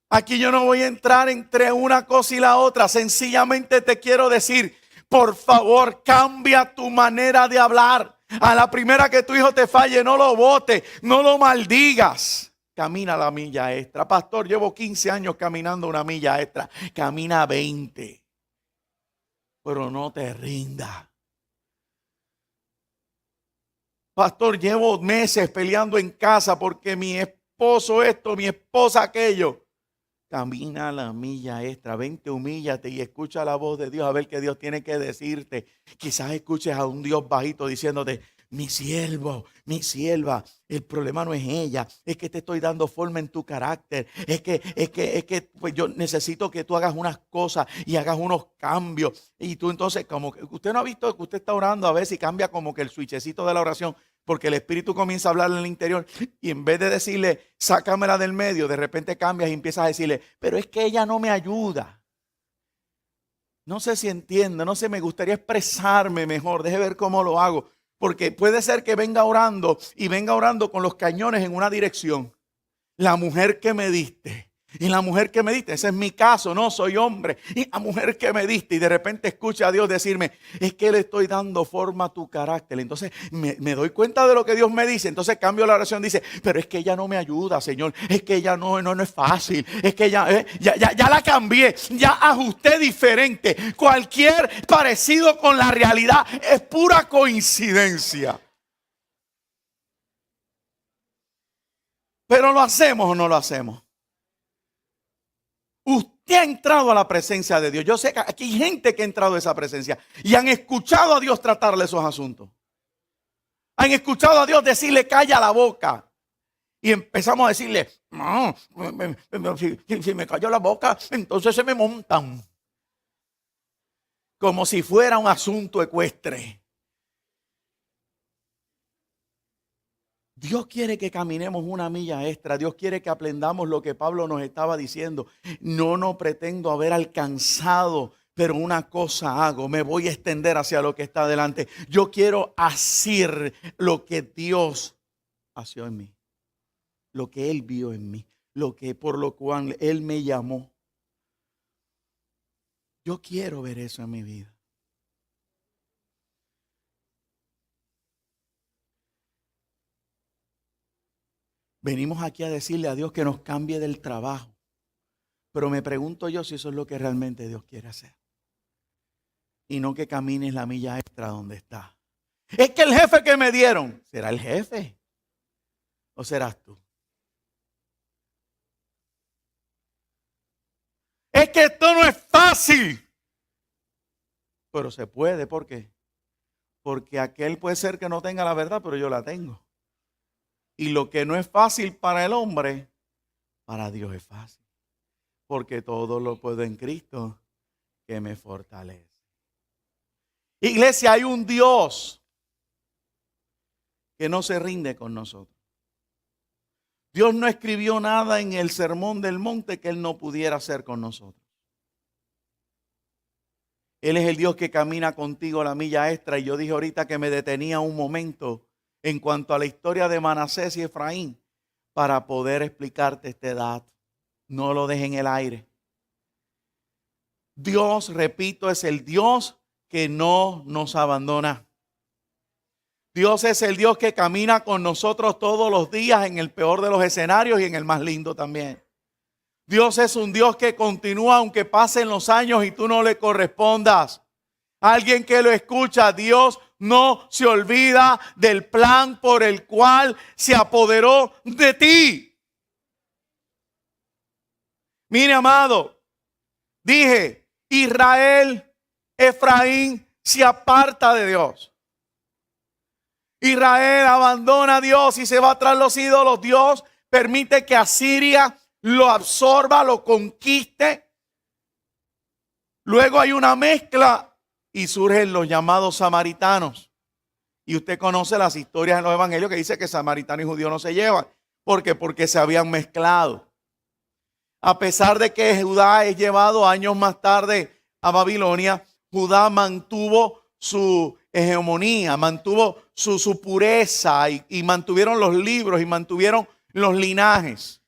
Aquí yo no voy a entrar entre una cosa y la otra. Sencillamente te quiero decir, por favor, cambia tu manera de hablar. A la primera que tu hijo te falle, no lo botes, no lo maldigas. Camina la milla extra. Pastor, llevo 15 años caminando una milla extra. Camina 20. Pero no te rindas. Pastor, llevo meses peleando en casa porque mi esposo esto, mi esposa aquello. Camina la milla extra, vente, humíllate y escucha la voz de Dios a ver qué Dios tiene que decirte. Quizás escuches a un Dios bajito diciéndote, mi siervo, mi sierva, el problema no es ella, es que te estoy dando forma en tu carácter, es que pues yo necesito que tú hagas unas cosas y hagas unos cambios. Y tú entonces, como que usted no ha visto que usted está orando a veces y cambia como que el switchecito de la oración, porque el Espíritu comienza a hablarle en el interior y en vez de decirle, sácamela del medio, de repente cambias y empiezas a decirle, pero es que ella no me ayuda. No sé si entiende, no sé, me gustaría expresarme mejor, deje ver cómo lo hago. Porque puede ser que venga orando y venga orando con los cañones en una dirección. La mujer que me diste. Y la mujer que me diste, ese es mi caso, no soy hombre. Y la mujer que me diste, y de repente escucha a Dios decirme, es que le estoy dando forma a tu carácter. Entonces me doy cuenta de lo que Dios me dice. Entonces cambio la oración, dice, pero es que ella no me ayuda, Señor. Es que ella no es fácil. Es que ya la cambié, ya ajusté diferente. Cualquier parecido con la realidad es pura coincidencia. Pero ¿lo hacemos o no lo hacemos? Usted ha entrado a la presencia de Dios. Yo sé que aquí hay gente que ha entrado a esa presencia y han escuchado a Dios tratarle esos asuntos. Han escuchado a Dios decirle calla la boca. Y empezamos a decirle, no, si me cayó la boca, entonces se me montan. Como si fuera un asunto ecuestre. Dios quiere que caminemos una milla extra. Dios quiere que aprendamos lo que Pablo nos estaba diciendo. No pretendo haber alcanzado, pero una cosa hago. Me voy a extender hacia lo que está delante. Yo quiero hacer lo que Dios hació en mí. Lo que Él vio en mí. Por lo cual Él me llamó. Yo quiero ver eso en mi vida. Venimos aquí a decirle a Dios que nos cambie del trabajo. Pero me pregunto yo si eso es lo que realmente Dios quiere hacer. Y no que camines la milla extra donde está. Es que el jefe que me dieron, ¿será el jefe? ¿O serás tú? Es que esto no es fácil. Pero se puede, ¿por qué? Porque aquel puede ser que no tenga la verdad, pero yo la tengo. Y lo que no es fácil para el hombre, para Dios es fácil. Porque todo lo puedo en Cristo que me fortalece. Iglesia, hay un Dios que no se rinde con nosotros. Dios no escribió nada en el Sermón del Monte que Él no pudiera hacer con nosotros. Él es el Dios que camina contigo la milla extra. Y yo dije ahorita que me detenía un momento en cuanto a la historia de Manasés y Efraín para poder explicarte este dato. No lo dejes en el aire. Dios, repito, es el Dios que no nos abandona. Dios es el Dios que camina con nosotros todos los días en el peor de los escenarios y en el más lindo también. Dios es un Dios que continúa aunque pasen los años y tú no le correspondas. Alguien que lo escucha, Dios no se olvida del plan por el cual se apoderó de ti. Mire, amado, dije, Israel, Efraín se aparta de Dios. Israel abandona a Dios y se va tras los ídolos. Dios permite que Asiria lo absorba, lo conquiste. Luego hay una mezcla y surgen los llamados samaritanos. Y usted conoce las historias en los evangelios que dice que samaritano y judío no se llevan. ¿Por qué? Porque se habían mezclado. A pesar de que Judá es llevado años más tarde a Babilonia, Judá mantuvo su hegemonía, mantuvo su pureza y mantuvieron los libros y mantuvieron los linajes.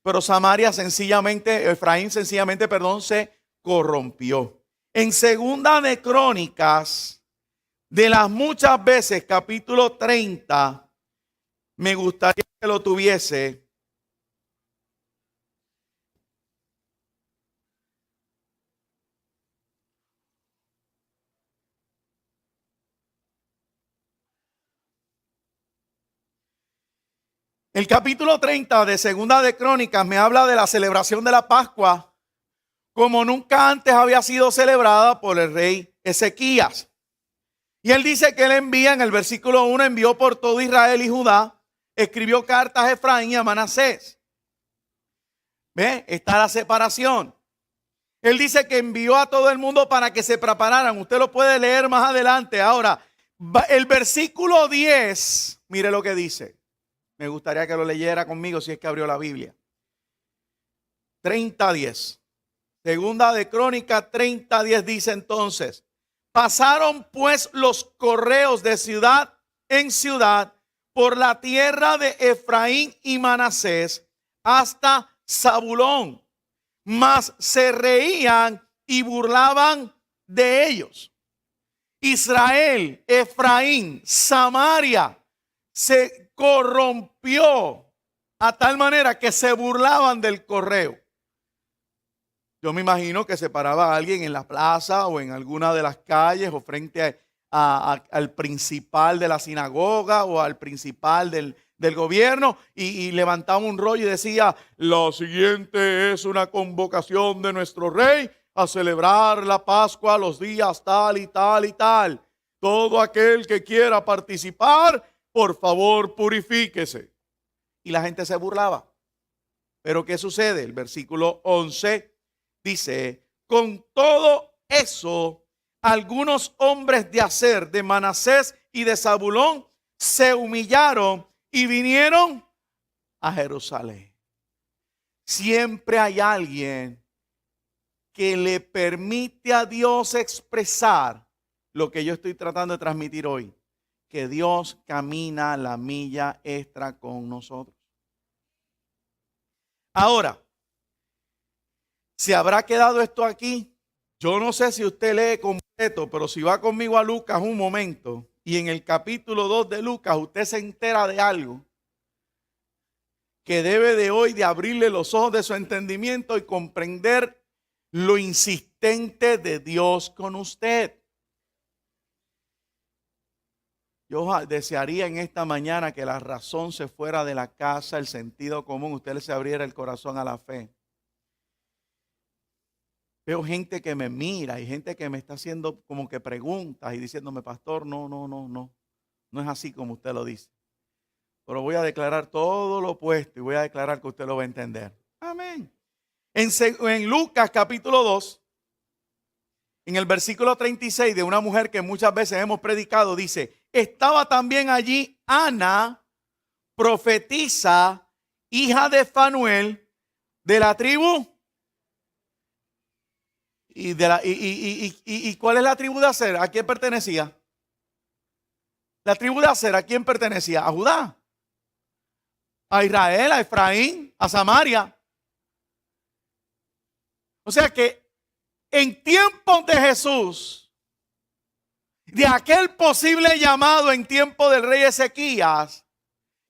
Pero Samaria sencillamente, Efraín sencillamente, se corrompió. En Segunda de Crónicas, de las muchas veces, capítulo 30, me gustaría que lo tuviese. El capítulo 30 de Segunda de Crónicas me habla de la celebración de la Pascua como nunca antes había sido celebrada por el rey Ezequías. Y él dice que él envía, en el versículo 1, envió por todo Israel y Judá, escribió cartas a Efraín y a Manasés. ¿Ve? Está la separación. Él dice que envió a todo el mundo para que se prepararan. Usted lo puede leer más adelante. Ahora, el versículo 10, mire lo que dice. Me gustaría que lo leyera conmigo si es que abrió la Biblia. 30:10. Segunda de Crónicas 30:10 dice entonces: pasaron pues los correos de ciudad en ciudad por la tierra de Efraín y Manasés hasta Zabulón, mas se reían y burlaban de ellos. Israel, Efraín, Samaria se corrompió a tal manera que se burlaban del correo. Yo me imagino que se paraba alguien en la plaza o en alguna de las calles o frente al principal de la sinagoga o al principal del gobierno y levantaba un rollo y decía: la siguiente es una convocación de nuestro rey a celebrar la Pascua los días tal y tal y tal. Todo aquel que quiera participar, por favor, purifíquese. Y la gente se burlaba. Pero ¿qué sucede? El versículo 11 dice: con todo eso, algunos hombres de Aser, de Manasés y de Zabulón se humillaron y vinieron a Jerusalén. Siempre hay alguien que le permite a Dios expresar lo que yo estoy tratando de transmitir hoy, que Dios camina la milla extra con nosotros. Ahora, ¿se habrá quedado esto aquí? Yo no sé si usted lee completo, pero si va conmigo a Lucas un momento, y en el capítulo 2 de Lucas usted se entera de algo que debe de hoy de abrirle los ojos de su entendimiento y comprender lo insistente de Dios con usted. Yo desearía en esta mañana que la razón se fuera de la casa, el sentido común, usted se abriera el corazón a la fe. Veo gente que me mira y gente que me está haciendo como que preguntas y diciéndome: pastor, no es así como usted lo dice. Pero voy a declarar todo lo opuesto y voy a declarar que usted lo va a entender. Amén. En Lucas capítulo 2, en el versículo 36, de una mujer que muchas veces hemos predicado, dice: estaba también allí Ana, profetisa, hija de Fanuel, de la tribu. ¿Y cuál es la tribu de Aser? ¿A quién pertenecía? La tribu de Aser, ¿a quién pertenecía? A Judá, a Israel, a Efraín, a Samaria. O sea que en tiempos de Jesús, de aquel posible llamado en tiempo del rey Ezequías,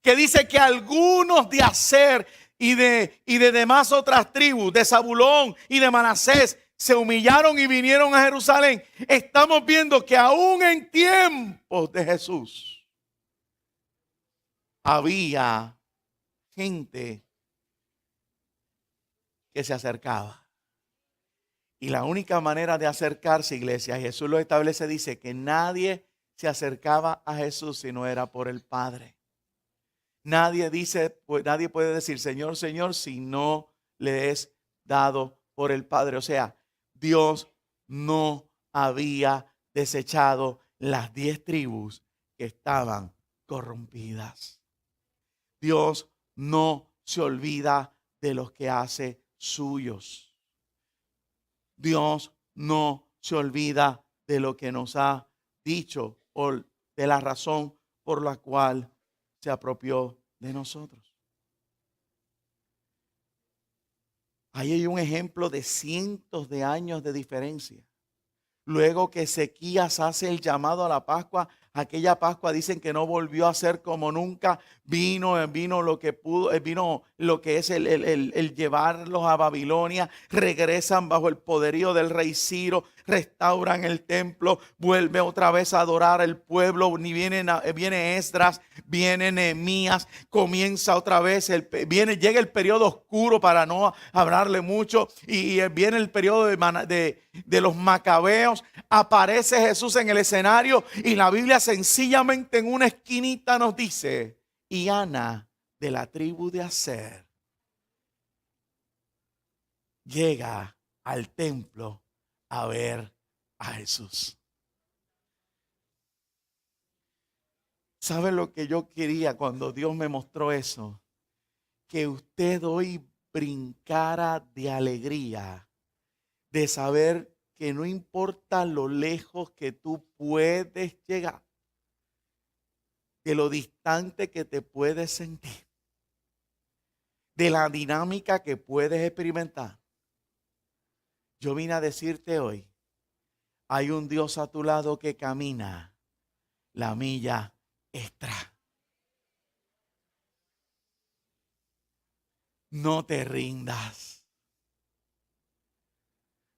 que dice que algunos de Aser y de demás otras tribus, de Zabulón y de Manasés, se humillaron y vinieron a Jerusalén. Estamos viendo que aún en tiempos de Jesús había gente que se acercaba. Y la única manera de acercarse, iglesia, Jesús lo establece, dice que nadie se acercaba a Jesús si no era por el Padre. Nadie puede decir Señor, Señor, si no le es dado por el Padre. O sea, Dios no había desechado las 10 tribus que estaban corrompidas. Dios no se olvida de los que hace suyos. Dios no se olvida de lo que nos ha dicho o de la razón por la cual se apropió de nosotros. Ahí hay un ejemplo de cientos de años de diferencia. Luego que Ezequías hace el llamado a la Pascua, aquella Pascua dicen que no volvió a ser como nunca. Vino lo que pudo, vino lo que es el llevarlos a Babilonia. Regresan bajo el poderío del rey Ciro, restauran el templo, vuelve otra vez a adorar al pueblo. Viene Esdras, viene Nehemías, comienza otra vez, llega el periodo oscuro para no hablarle mucho, y viene el periodo de los macabeos. Aparece Jesús en el escenario y la Biblia sencillamente en una esquinita nos dice: y Ana, de la tribu de Aser, llega al templo a ver a Jesús. ¿Sabe lo que yo quería cuando Dios me mostró eso? Que usted hoy brincara de alegría, de saber que no importa lo lejos que tú puedes llegar, de lo distante que te puedes sentir, de la dinámica que puedes experimentar. Yo vine a decirte hoy, hay un Dios a tu lado que camina la milla extra. No te rindas.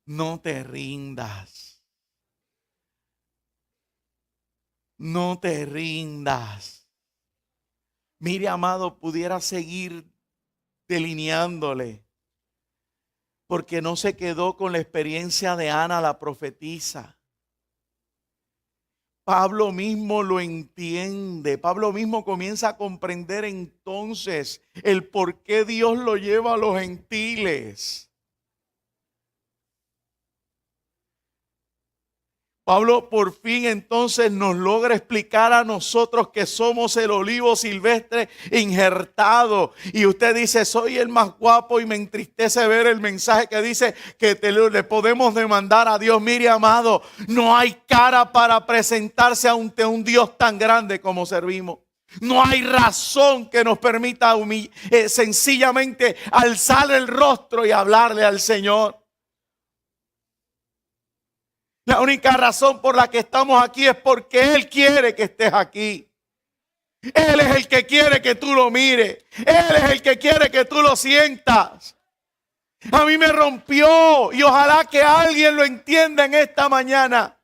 No te rindas. No te rindas. Mire, amado, pudiera seguir delineándole, porque no se quedó con la experiencia de Ana la profetisa. Pablo mismo lo entiende. Pablo mismo comienza a comprender entonces el por qué Dios lo lleva a los gentiles. Pablo por fin entonces nos logra explicar a nosotros que somos el olivo silvestre injertado. Y usted dice, soy el más guapo, y me entristece ver el mensaje que dice que le podemos demandar a Dios. Mire, amado, no hay cara para presentarse ante un Dios tan grande como servimos. No hay razón que nos permita sencillamente alzar el rostro y hablarle al Señor. La única razón por la que estamos aquí es porque Él quiere que estés aquí. Él es el que quiere que tú lo mires. Él es el que quiere que tú lo sientas. A mí me rompió, y ojalá que alguien lo entienda en esta mañana.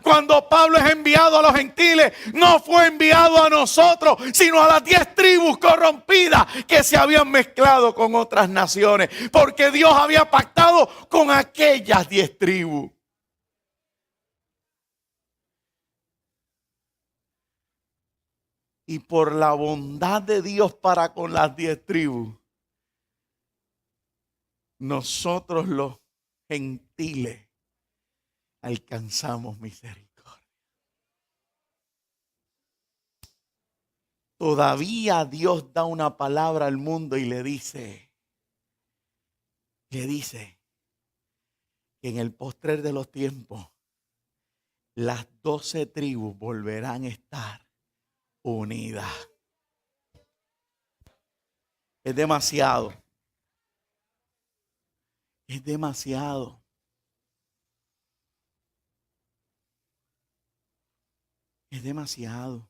Cuando Pablo es enviado a los gentiles, no fue enviado a nosotros, sino a las 10 tribus corrompidas que se habían mezclado con otras naciones. Porque Dios había pactado con aquellas 10 tribus. Y por la bondad de Dios para con las 10 tribus, nosotros los gentiles alcanzamos misericordia. Todavía Dios da una palabra al mundo y le dice que en el postrer de los tiempos las 12 tribus volverán a estar unidas. Es demasiado. Es demasiado. Es demasiado.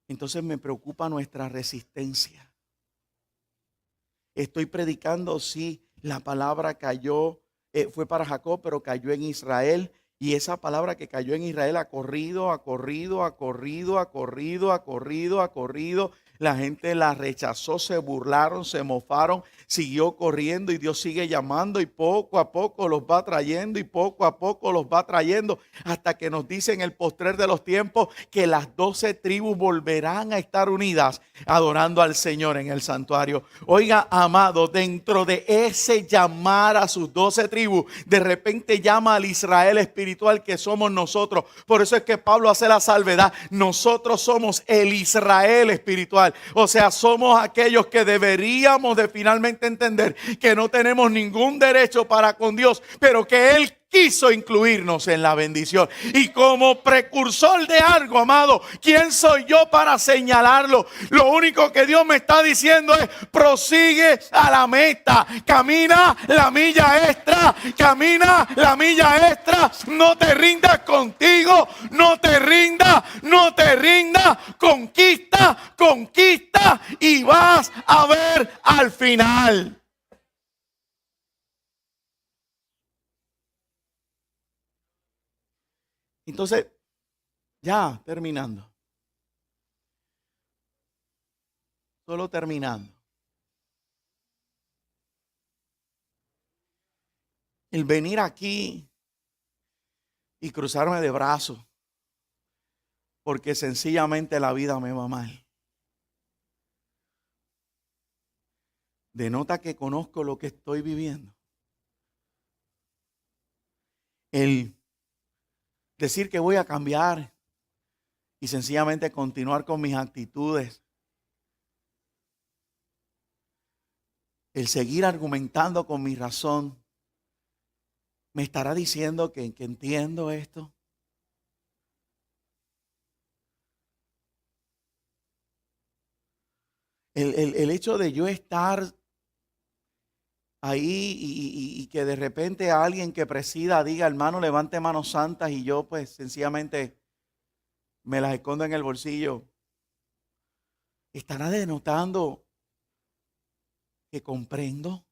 Entonces me preocupa nuestra resistencia. Estoy predicando, sí, la palabra cayó, fue para Jacob, pero cayó en Israel. Y esa palabra que cayó en Israel ha corrido. La gente la rechazó, se burlaron, se mofaron, siguió corriendo, y Dios sigue llamando, y poco a poco los va trayendo, hasta que nos dice en el postrer de los tiempos que las 12 tribus volverán a estar unidas adorando al Señor en el santuario. Oiga, amado, dentro de ese llamar a sus 12 tribus, de repente llama al Israel espiritual que somos nosotros. Por eso es que Pablo hace la salvedad. Nosotros somos el Israel espiritual. O sea, somos aquellos que deberíamos de finalmente entender que no tenemos ningún derecho para con Dios, pero que Él quiso incluirnos en la bendición. Y como precursor de algo, amado, ¿quién soy yo para señalarlo? Lo único que Dios me está diciendo es: prosigue a la meta, camina la milla extra, no te rindas contigo, no te rindas, conquista y vas a ver al final. Entonces, ya terminando. Solo terminando. El venir aquí y cruzarme de brazos porque sencillamente la vida me va mal, denota que conozco lo que estoy viviendo. El decir que voy a cambiar y sencillamente continuar con mis actitudes, el seguir argumentando con mi razón, ¿me estará diciendo que entiendo esto? El hecho de yo estar ahí y que de repente alguien que presida diga: hermano, levante manos santas, y yo pues sencillamente me las escondo en el bolsillo, ¿estará denotando que comprendo?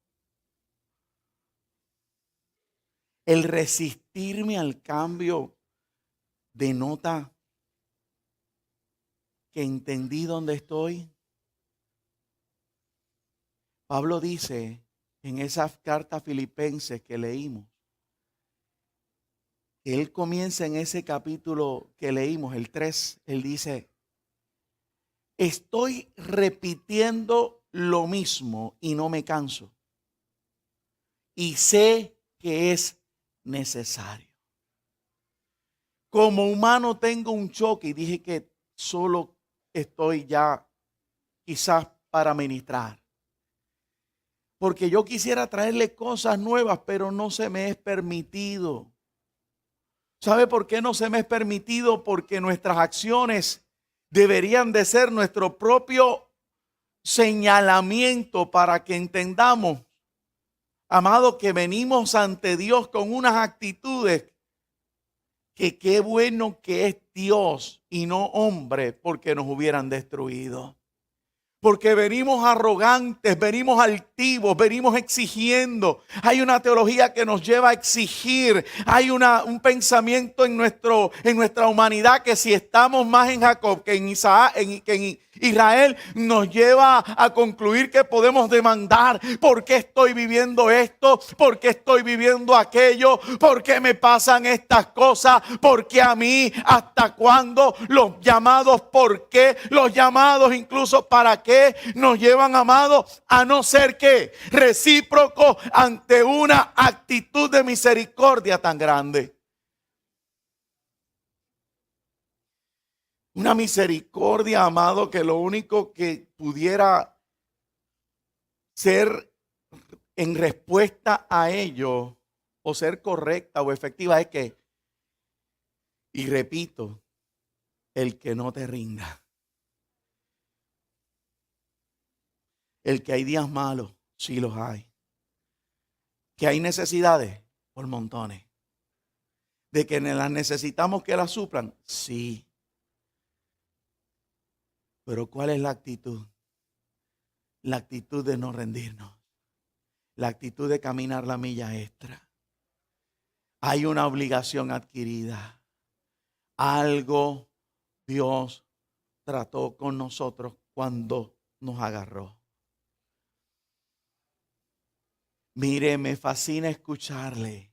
El resistirme al cambio denota que entendí dónde estoy. Pablo dice en esa carta Filipenses que leímos, él comienza en ese capítulo que leímos, el 3, él dice, estoy repitiendo lo mismo y no me canso. Y sé que es necesario. Como humano tengo un choque y dije que solo estoy ya quizás para ministrar. Porque yo quisiera traerle cosas nuevas, pero no se me es permitido. ¿Sabe por qué no se me es permitido? Porque nuestras acciones deberían de ser nuestro propio señalamiento para que entendamos, amado, que venimos ante Dios con unas actitudes que qué bueno que es Dios y no hombre, porque nos hubieran destruido. Porque venimos arrogantes, venimos altivos, venimos exigiendo. Hay una teología que nos lleva a exigir. Hay un pensamiento en nuestra humanidad que si estamos más en Jacob que en Israel, nos lleva a concluir que podemos demandar. ¿Por qué estoy viviendo esto? ¿Por qué estoy viviendo aquello? ¿Por qué me pasan estas cosas? ¿Por qué a mí? ¿Hasta cuándo? Los llamados ¿por qué? Los llamados incluso ¿para qué? Nos llevan, amados, a no ser que recíprocos ante una actitud de misericordia tan grande. Una misericordia, amado, que lo único que pudiera ser en respuesta a ello o ser correcta o efectiva es que, y repito, el que no te rinda. El que hay días malos, sí los hay. Que hay necesidades, por montones. De que las necesitamos que las suplan, sí. Pero ¿cuál es la actitud? La actitud de no rendirnos. La actitud de caminar la milla extra. Hay una obligación adquirida. Algo Dios trató con nosotros cuando nos agarró. Mire, me fascina escucharle.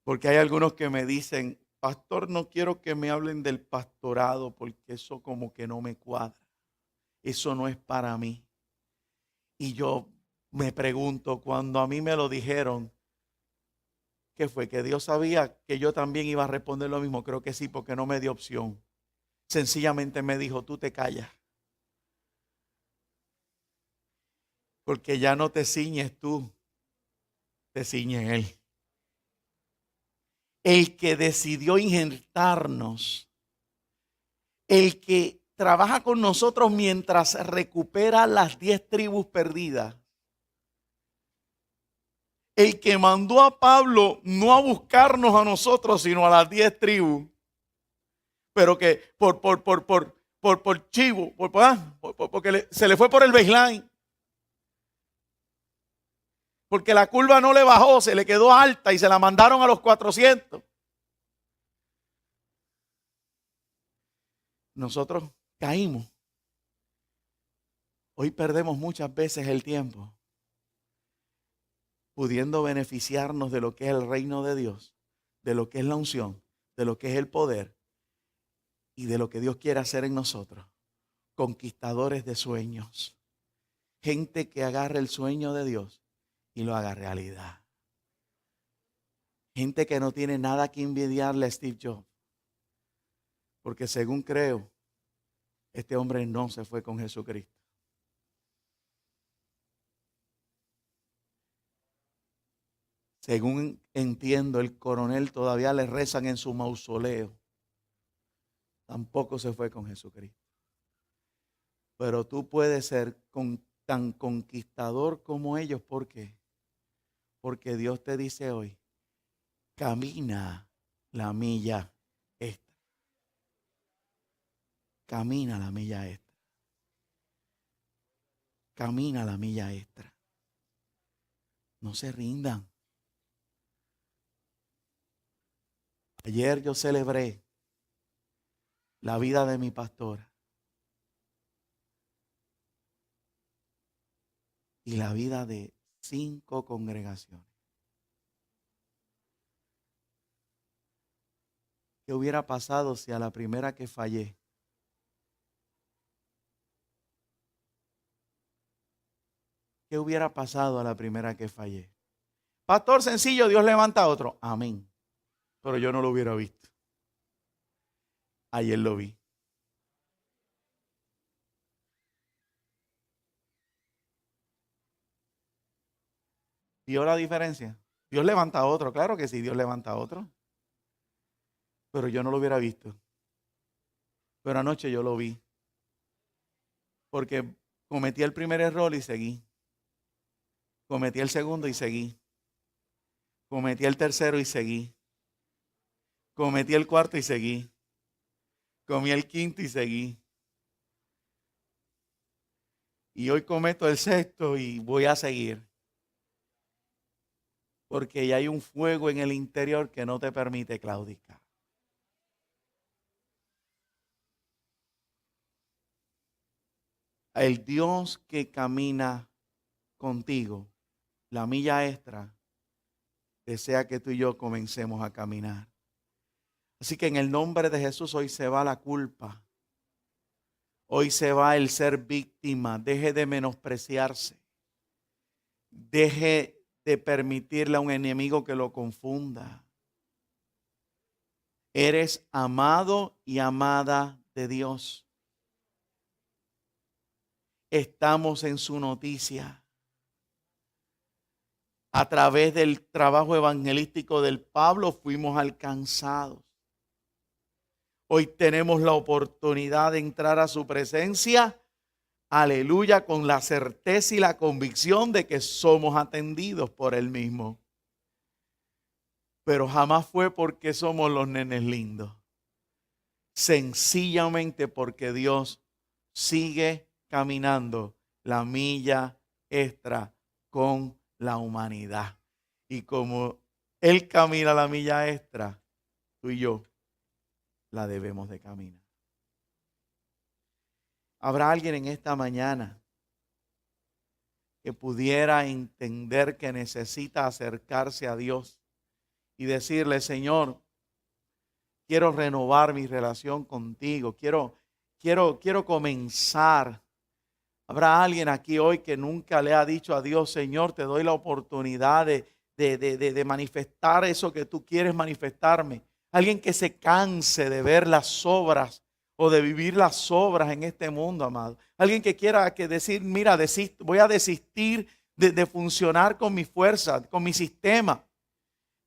Porque hay algunos que me dicen, pastor, no quiero que me hablen del pastorado porque eso como que no me cuadra. Eso no es para mí. Y yo me pregunto, cuando a mí me lo dijeron, ¿qué fue? ¿Que Dios sabía que yo también iba a responder lo mismo? Creo que sí, porque no me dio opción. Sencillamente me dijo, tú te callas. Porque ya no te ciñes tú, te ciñe Él. El que decidió injertarnos, el que trabaja con nosotros mientras recupera las 10 tribus perdidas. El que mandó a Pablo no a buscarnos a nosotros, sino a las 10 tribus. Pero que por chivo, porque se le fue por el baseline. Porque la curva no le bajó, se le quedó alta y se la mandaron a los 400. Nosotros caímos. Hoy perdemos muchas veces el tiempo pudiendo beneficiarnos de lo que es el reino de Dios, de lo que es la unción, de lo que es el poder y de lo que Dios quiere hacer en nosotros. Conquistadores de sueños. Gente que agarre el sueño de Dios y lo haga realidad. Gente que no tiene nada que envidiarle a Steve Jobs. Porque según creo, este hombre no se fue con Jesucristo. Según entiendo, el coronel todavía le rezan en su mausoleo. Tampoco se fue con Jesucristo. Pero tú puedes ser tan conquistador como ellos. ¿Por qué? Porque Dios te dice hoy, camina la milla extra. Camina la milla extra. Camina la milla extra. No se rindan. Ayer yo celebré la vida de mi pastora. y la vida de 5 congregaciones. ¿Qué hubiera pasado si a la primera que fallé ¿Qué hubiera pasado a la primera que fallé? Pastor, sencillo, Dios levanta a otro. Amén. Pero yo no lo hubiera visto. Ayer lo vi. ¿Vio la diferencia? Dios levanta a otro, claro que sí, Dios levanta a otro. Pero yo no lo hubiera visto. Pero anoche yo lo vi. Porque cometí el primer error y seguí. Cometí el segundo y seguí. Cometí el tercero y seguí. Cometí el cuarto y seguí. Comí el quinto y seguí. Y hoy cometo el sexto y voy a seguir. Porque ya hay un fuego en el interior que no te permite claudicar. El Dios que camina contigo, la milla extra, desea que tú y yo comencemos a caminar. Así que en el nombre de Jesús hoy se va la culpa. Hoy se va el ser víctima. Deje de menospreciarse. Deje de permitirle a un enemigo que lo confunda. Eres amado y amada de Dios. Estamos en su noticia. A través del trabajo evangelístico del Pablo fuimos alcanzados. Hoy tenemos la oportunidad de entrar a su presencia, aleluya, con la certeza y la convicción de que somos atendidos por Él mismo. Pero jamás fue porque somos los nenes lindos. Sencillamente porque Dios sigue caminando la milla extra con la humanidad. Y como Él camina la milla extra, tú y yo la debemos de caminar. ¿Habrá alguien en esta mañana que pudiera entender que necesita acercarse a Dios y decirle, Señor, quiero renovar mi relación contigo, quiero comenzar? ¿Habrá alguien aquí hoy que nunca le ha dicho a Dios, Señor, te doy la oportunidad de manifestar eso que tú quieres manifestarme? Alguien que se canse de ver las obras o de vivir las obras en este mundo, amado. Alguien que quiera decir, mira, voy a desistir de funcionar con mi fuerza, con mi sistema.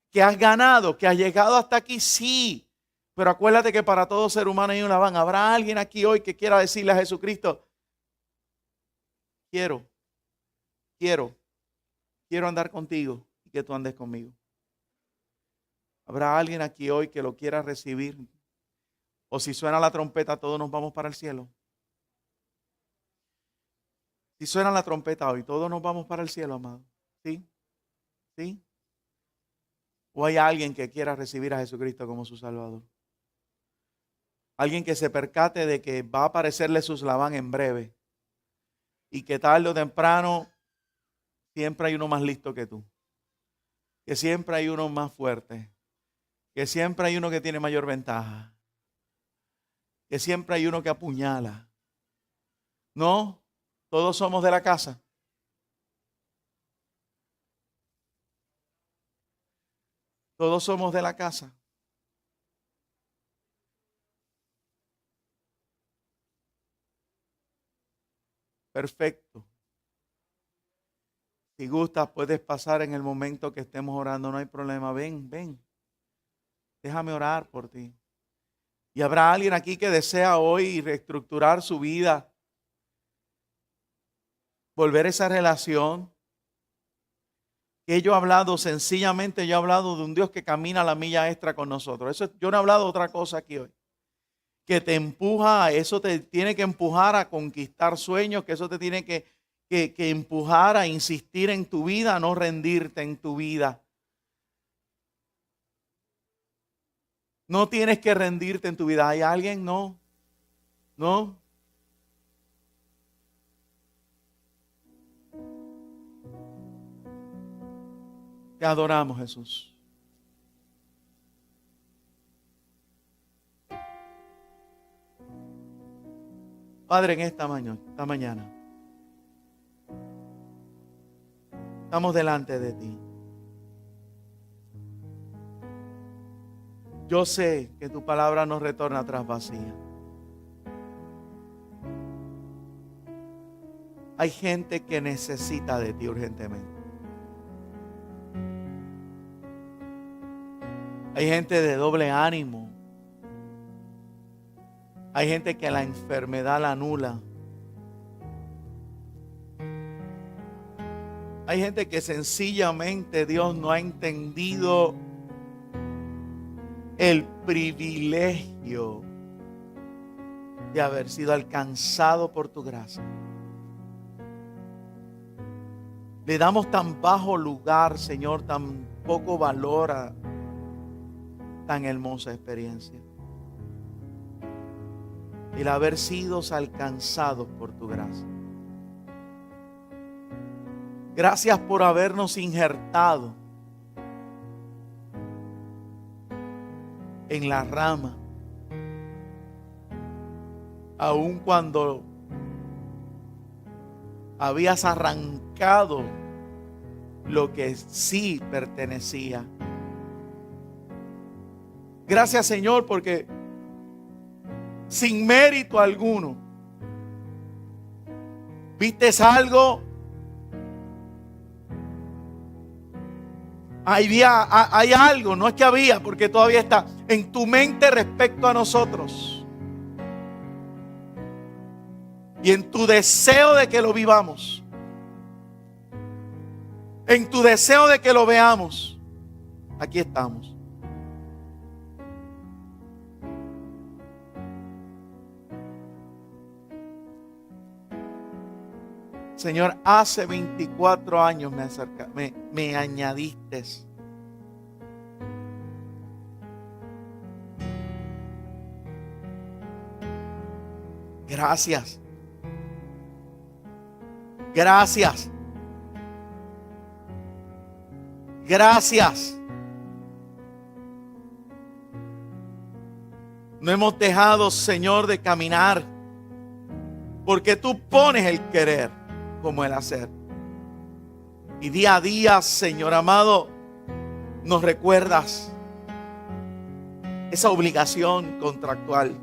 Que has ganado, que has llegado hasta aquí, sí. Pero acuérdate que para todo ser humano hay una van. ¿Habrá alguien aquí hoy que quiera decirle a Jesucristo, quiero andar contigo y que tú andes conmigo? ¿Habrá alguien aquí hoy que lo quiera recibir? O si suena la trompeta, todos nos vamos para el cielo. Si suena la trompeta hoy, todos nos vamos para el cielo, amado. ¿Sí? ¿Sí? ¿O hay alguien que quiera recibir a Jesucristo como su Salvador? Alguien que se percate de que va a aparecerle su Laván en breve. Y que tarde o temprano siempre hay uno más listo que tú. Que siempre hay uno más fuerte. Que siempre hay uno que tiene mayor ventaja. Que siempre hay uno que apuñala. No, todos somos de la casa. Todos somos de la casa. Perfecto. Si gustas, puedes pasar en el momento que estemos orando, no hay problema. Ven. Déjame orar por ti. Y habrá alguien aquí que desea hoy reestructurar su vida, volver a esa relación. Que yo he hablado, sencillamente yo he hablado de un Dios que camina la milla extra con nosotros. Yo no he hablado de otra cosa aquí hoy. Que te empuja, eso te tiene que empujar a conquistar sueños, que eso te tiene que empujar a insistir en tu vida, a no rendirte en tu vida. No tienes que rendirte en tu vida. ¿Hay alguien? No. Te adoramos, Jesús. Padre, en esta mañana, estamos delante de ti. Yo sé que tu palabra no retorna atrás vacía. Hay gente que necesita de ti urgentemente. Hay gente de doble ánimo. Hay gente que la enfermedad la anula. Hay gente que sencillamente Dios no ha entendido el privilegio de haber sido alcanzado por tu gracia. Le damos tan bajo lugar, Señor, tan poco valor a tan hermosa experiencia. El haber sido alcanzados por tu gracia. Gracias por habernos injertado en la rama, aun cuando habías arrancado lo que sí pertenecía. Gracias, Señor, porque sin mérito alguno vistes algo. Hay algo, no es que había, porque todavía está en tu mente respecto a nosotros. Y en tu deseo de que lo vivamos. En tu deseo de que lo veamos. Aquí estamos. Señor, hace 24 años me añadiste. Gracias. Gracias. Gracias. No hemos dejado, Señor, de caminar, porque tú pones el querer como el hacer. Y día a día, Señor amado, nos recuerdas esa obligación contractual.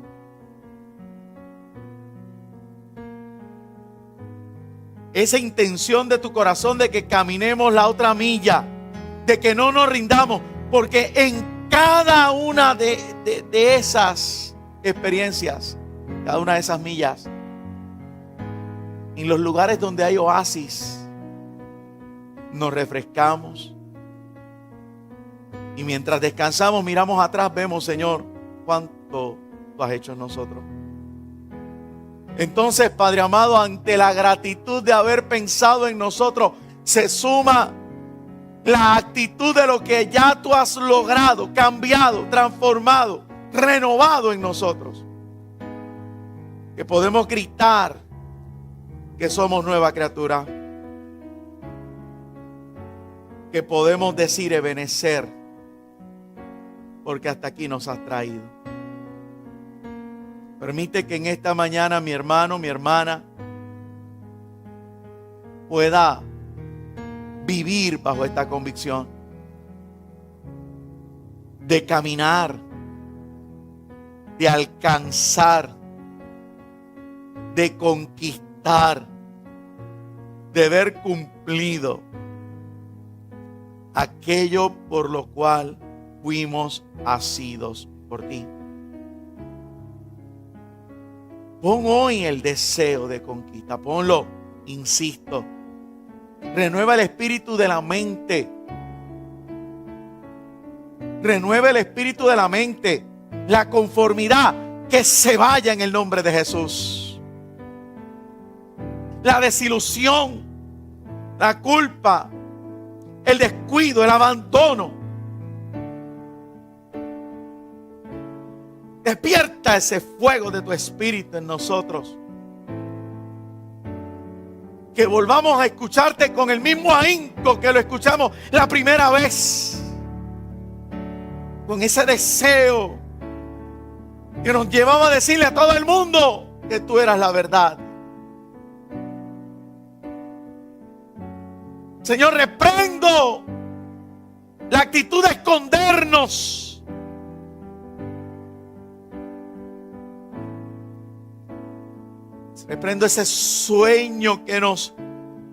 Esa intención de tu corazón de que caminemos la otra milla, de que no nos rindamos, porque en cada una de esas experiencias, cada una de esas millas, en los lugares donde hay oasis, nos refrescamos. Y mientras descansamos, miramos atrás, vemos, Señor, cuánto tú has hecho en nosotros. Entonces, Padre amado, ante la gratitud de haber pensado en nosotros, se suma la actitud de lo que ya tú has logrado, cambiado, transformado, renovado en nosotros. Que podemos gritar que somos nueva criatura. Que podemos decir Ebenezer, porque hasta aquí nos has traído. Permite que en esta mañana mi hermano, mi hermana pueda vivir bajo esta convicción de caminar, de alcanzar, de conquistar, de haber cumplido aquello por lo cual fuimos asidos por ti. Pon hoy el deseo de conquista, ponlo, insisto. Renueva el espíritu de la mente. Renueva el espíritu de la mente. La conformidad, que se vaya en el nombre de Jesús. La desilusión, la culpa, el descuido, el abandono. Despierta ese fuego de tu espíritu en nosotros. que volvamos a escucharte con el mismo ahínco que lo escuchamos la primera vez. Con ese deseo que nos llevaba a decirle a todo el mundo que tú eras la verdad. Señor, reprendo la actitud de escondernos. Reprendo ese sueño que nos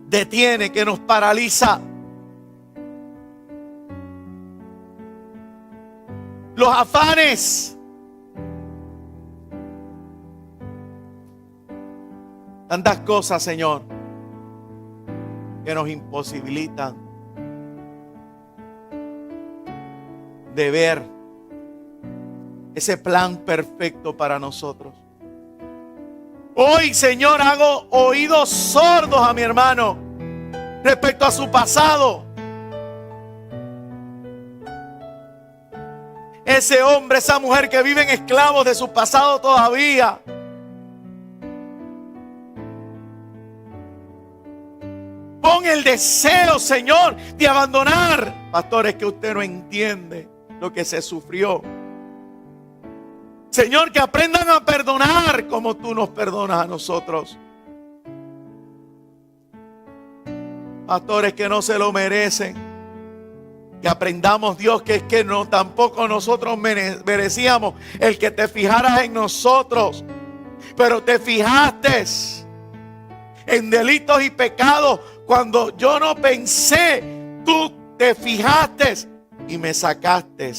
detiene, que nos paraliza. Los afanes. Tantas cosas, Señor, que nos imposibilitan de ver ese plan perfecto para nosotros. Hoy, Señor, hago oídos sordos a mi hermano respecto a su pasado. Ese hombre, esa mujer que viven esclavos de su pasado todavía. Pon el deseo, Señor, de abandonar. Pastores, que usted no entiende lo que se sufrió. Señor, que aprendan a perdonar como tú nos perdonas a nosotros. Pastores que no se lo merecen. Que aprendamos, Dios, que es que no, tampoco nosotros merecíamos el que te fijaras en nosotros. Pero te fijaste en delitos y pecados cuando yo no pensé. Tú te fijaste y me sacaste.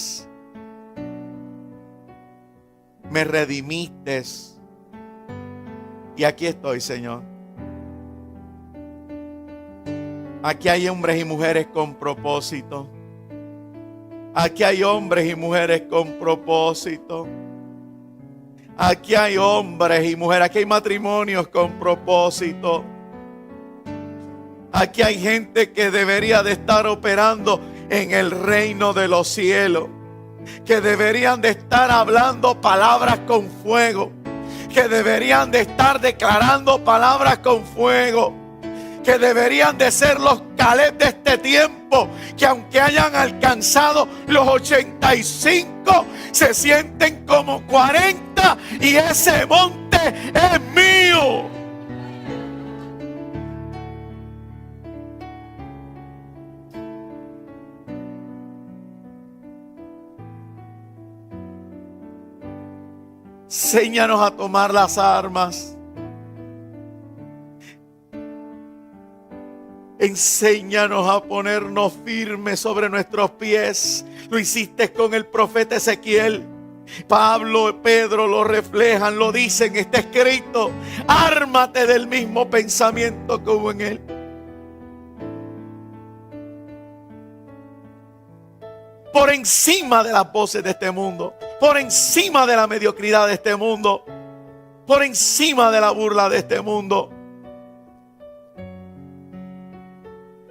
Me redimiste. Y aquí estoy, Señor. Aquí hay hombres y mujeres con propósito. Aquí hay hombres y mujeres con propósito. Aquí hay hombres y mujeres. Aquí hay matrimonios con propósito. Aquí hay gente que debería de estar operando en el reino de los cielos. Que deberían de estar hablando palabras con fuego. Que deberían de estar declarando palabras con fuego. Que deberían de ser los Caleb de este tiempo, que aunque hayan alcanzado los 85, se sienten como 40 y ese monte es mío. Enséñanos a tomar las armas. Enséñanos a ponernos firmes sobre nuestros pies. Lo hiciste con el profeta Ezequiel. Pablo, Pedro lo reflejan, lo dicen, está escrito. Ármate del mismo pensamiento que hubo en él. Por encima de las voces de este mundo, por encima de la mediocridad de este mundo, por encima de la burla de este mundo.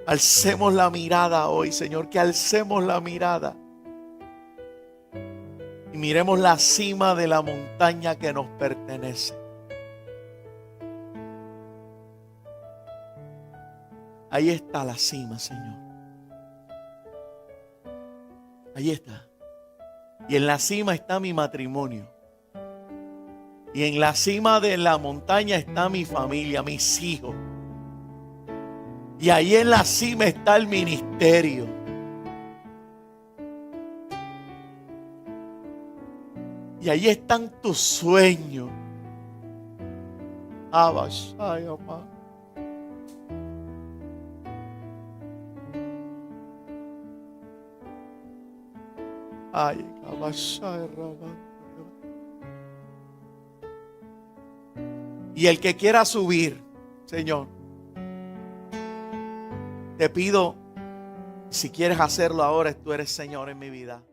Alcemos la mirada hoy, Señor, que alcemos la mirada y miremos la cima de la montaña que nos pertenece. Ahí está la cima, Señor. Ahí está. Y en la cima está mi matrimonio. Y en la cima de la montaña está mi familia, mis hijos. Y ahí en la cima está el ministerio. Y ahí están tus sueños. Abashai, amá. Ay, Abashai, Rabá. Y el que quiera subir, Señor, te pido, si quieres hacerlo ahora, tú eres Señor en mi vida.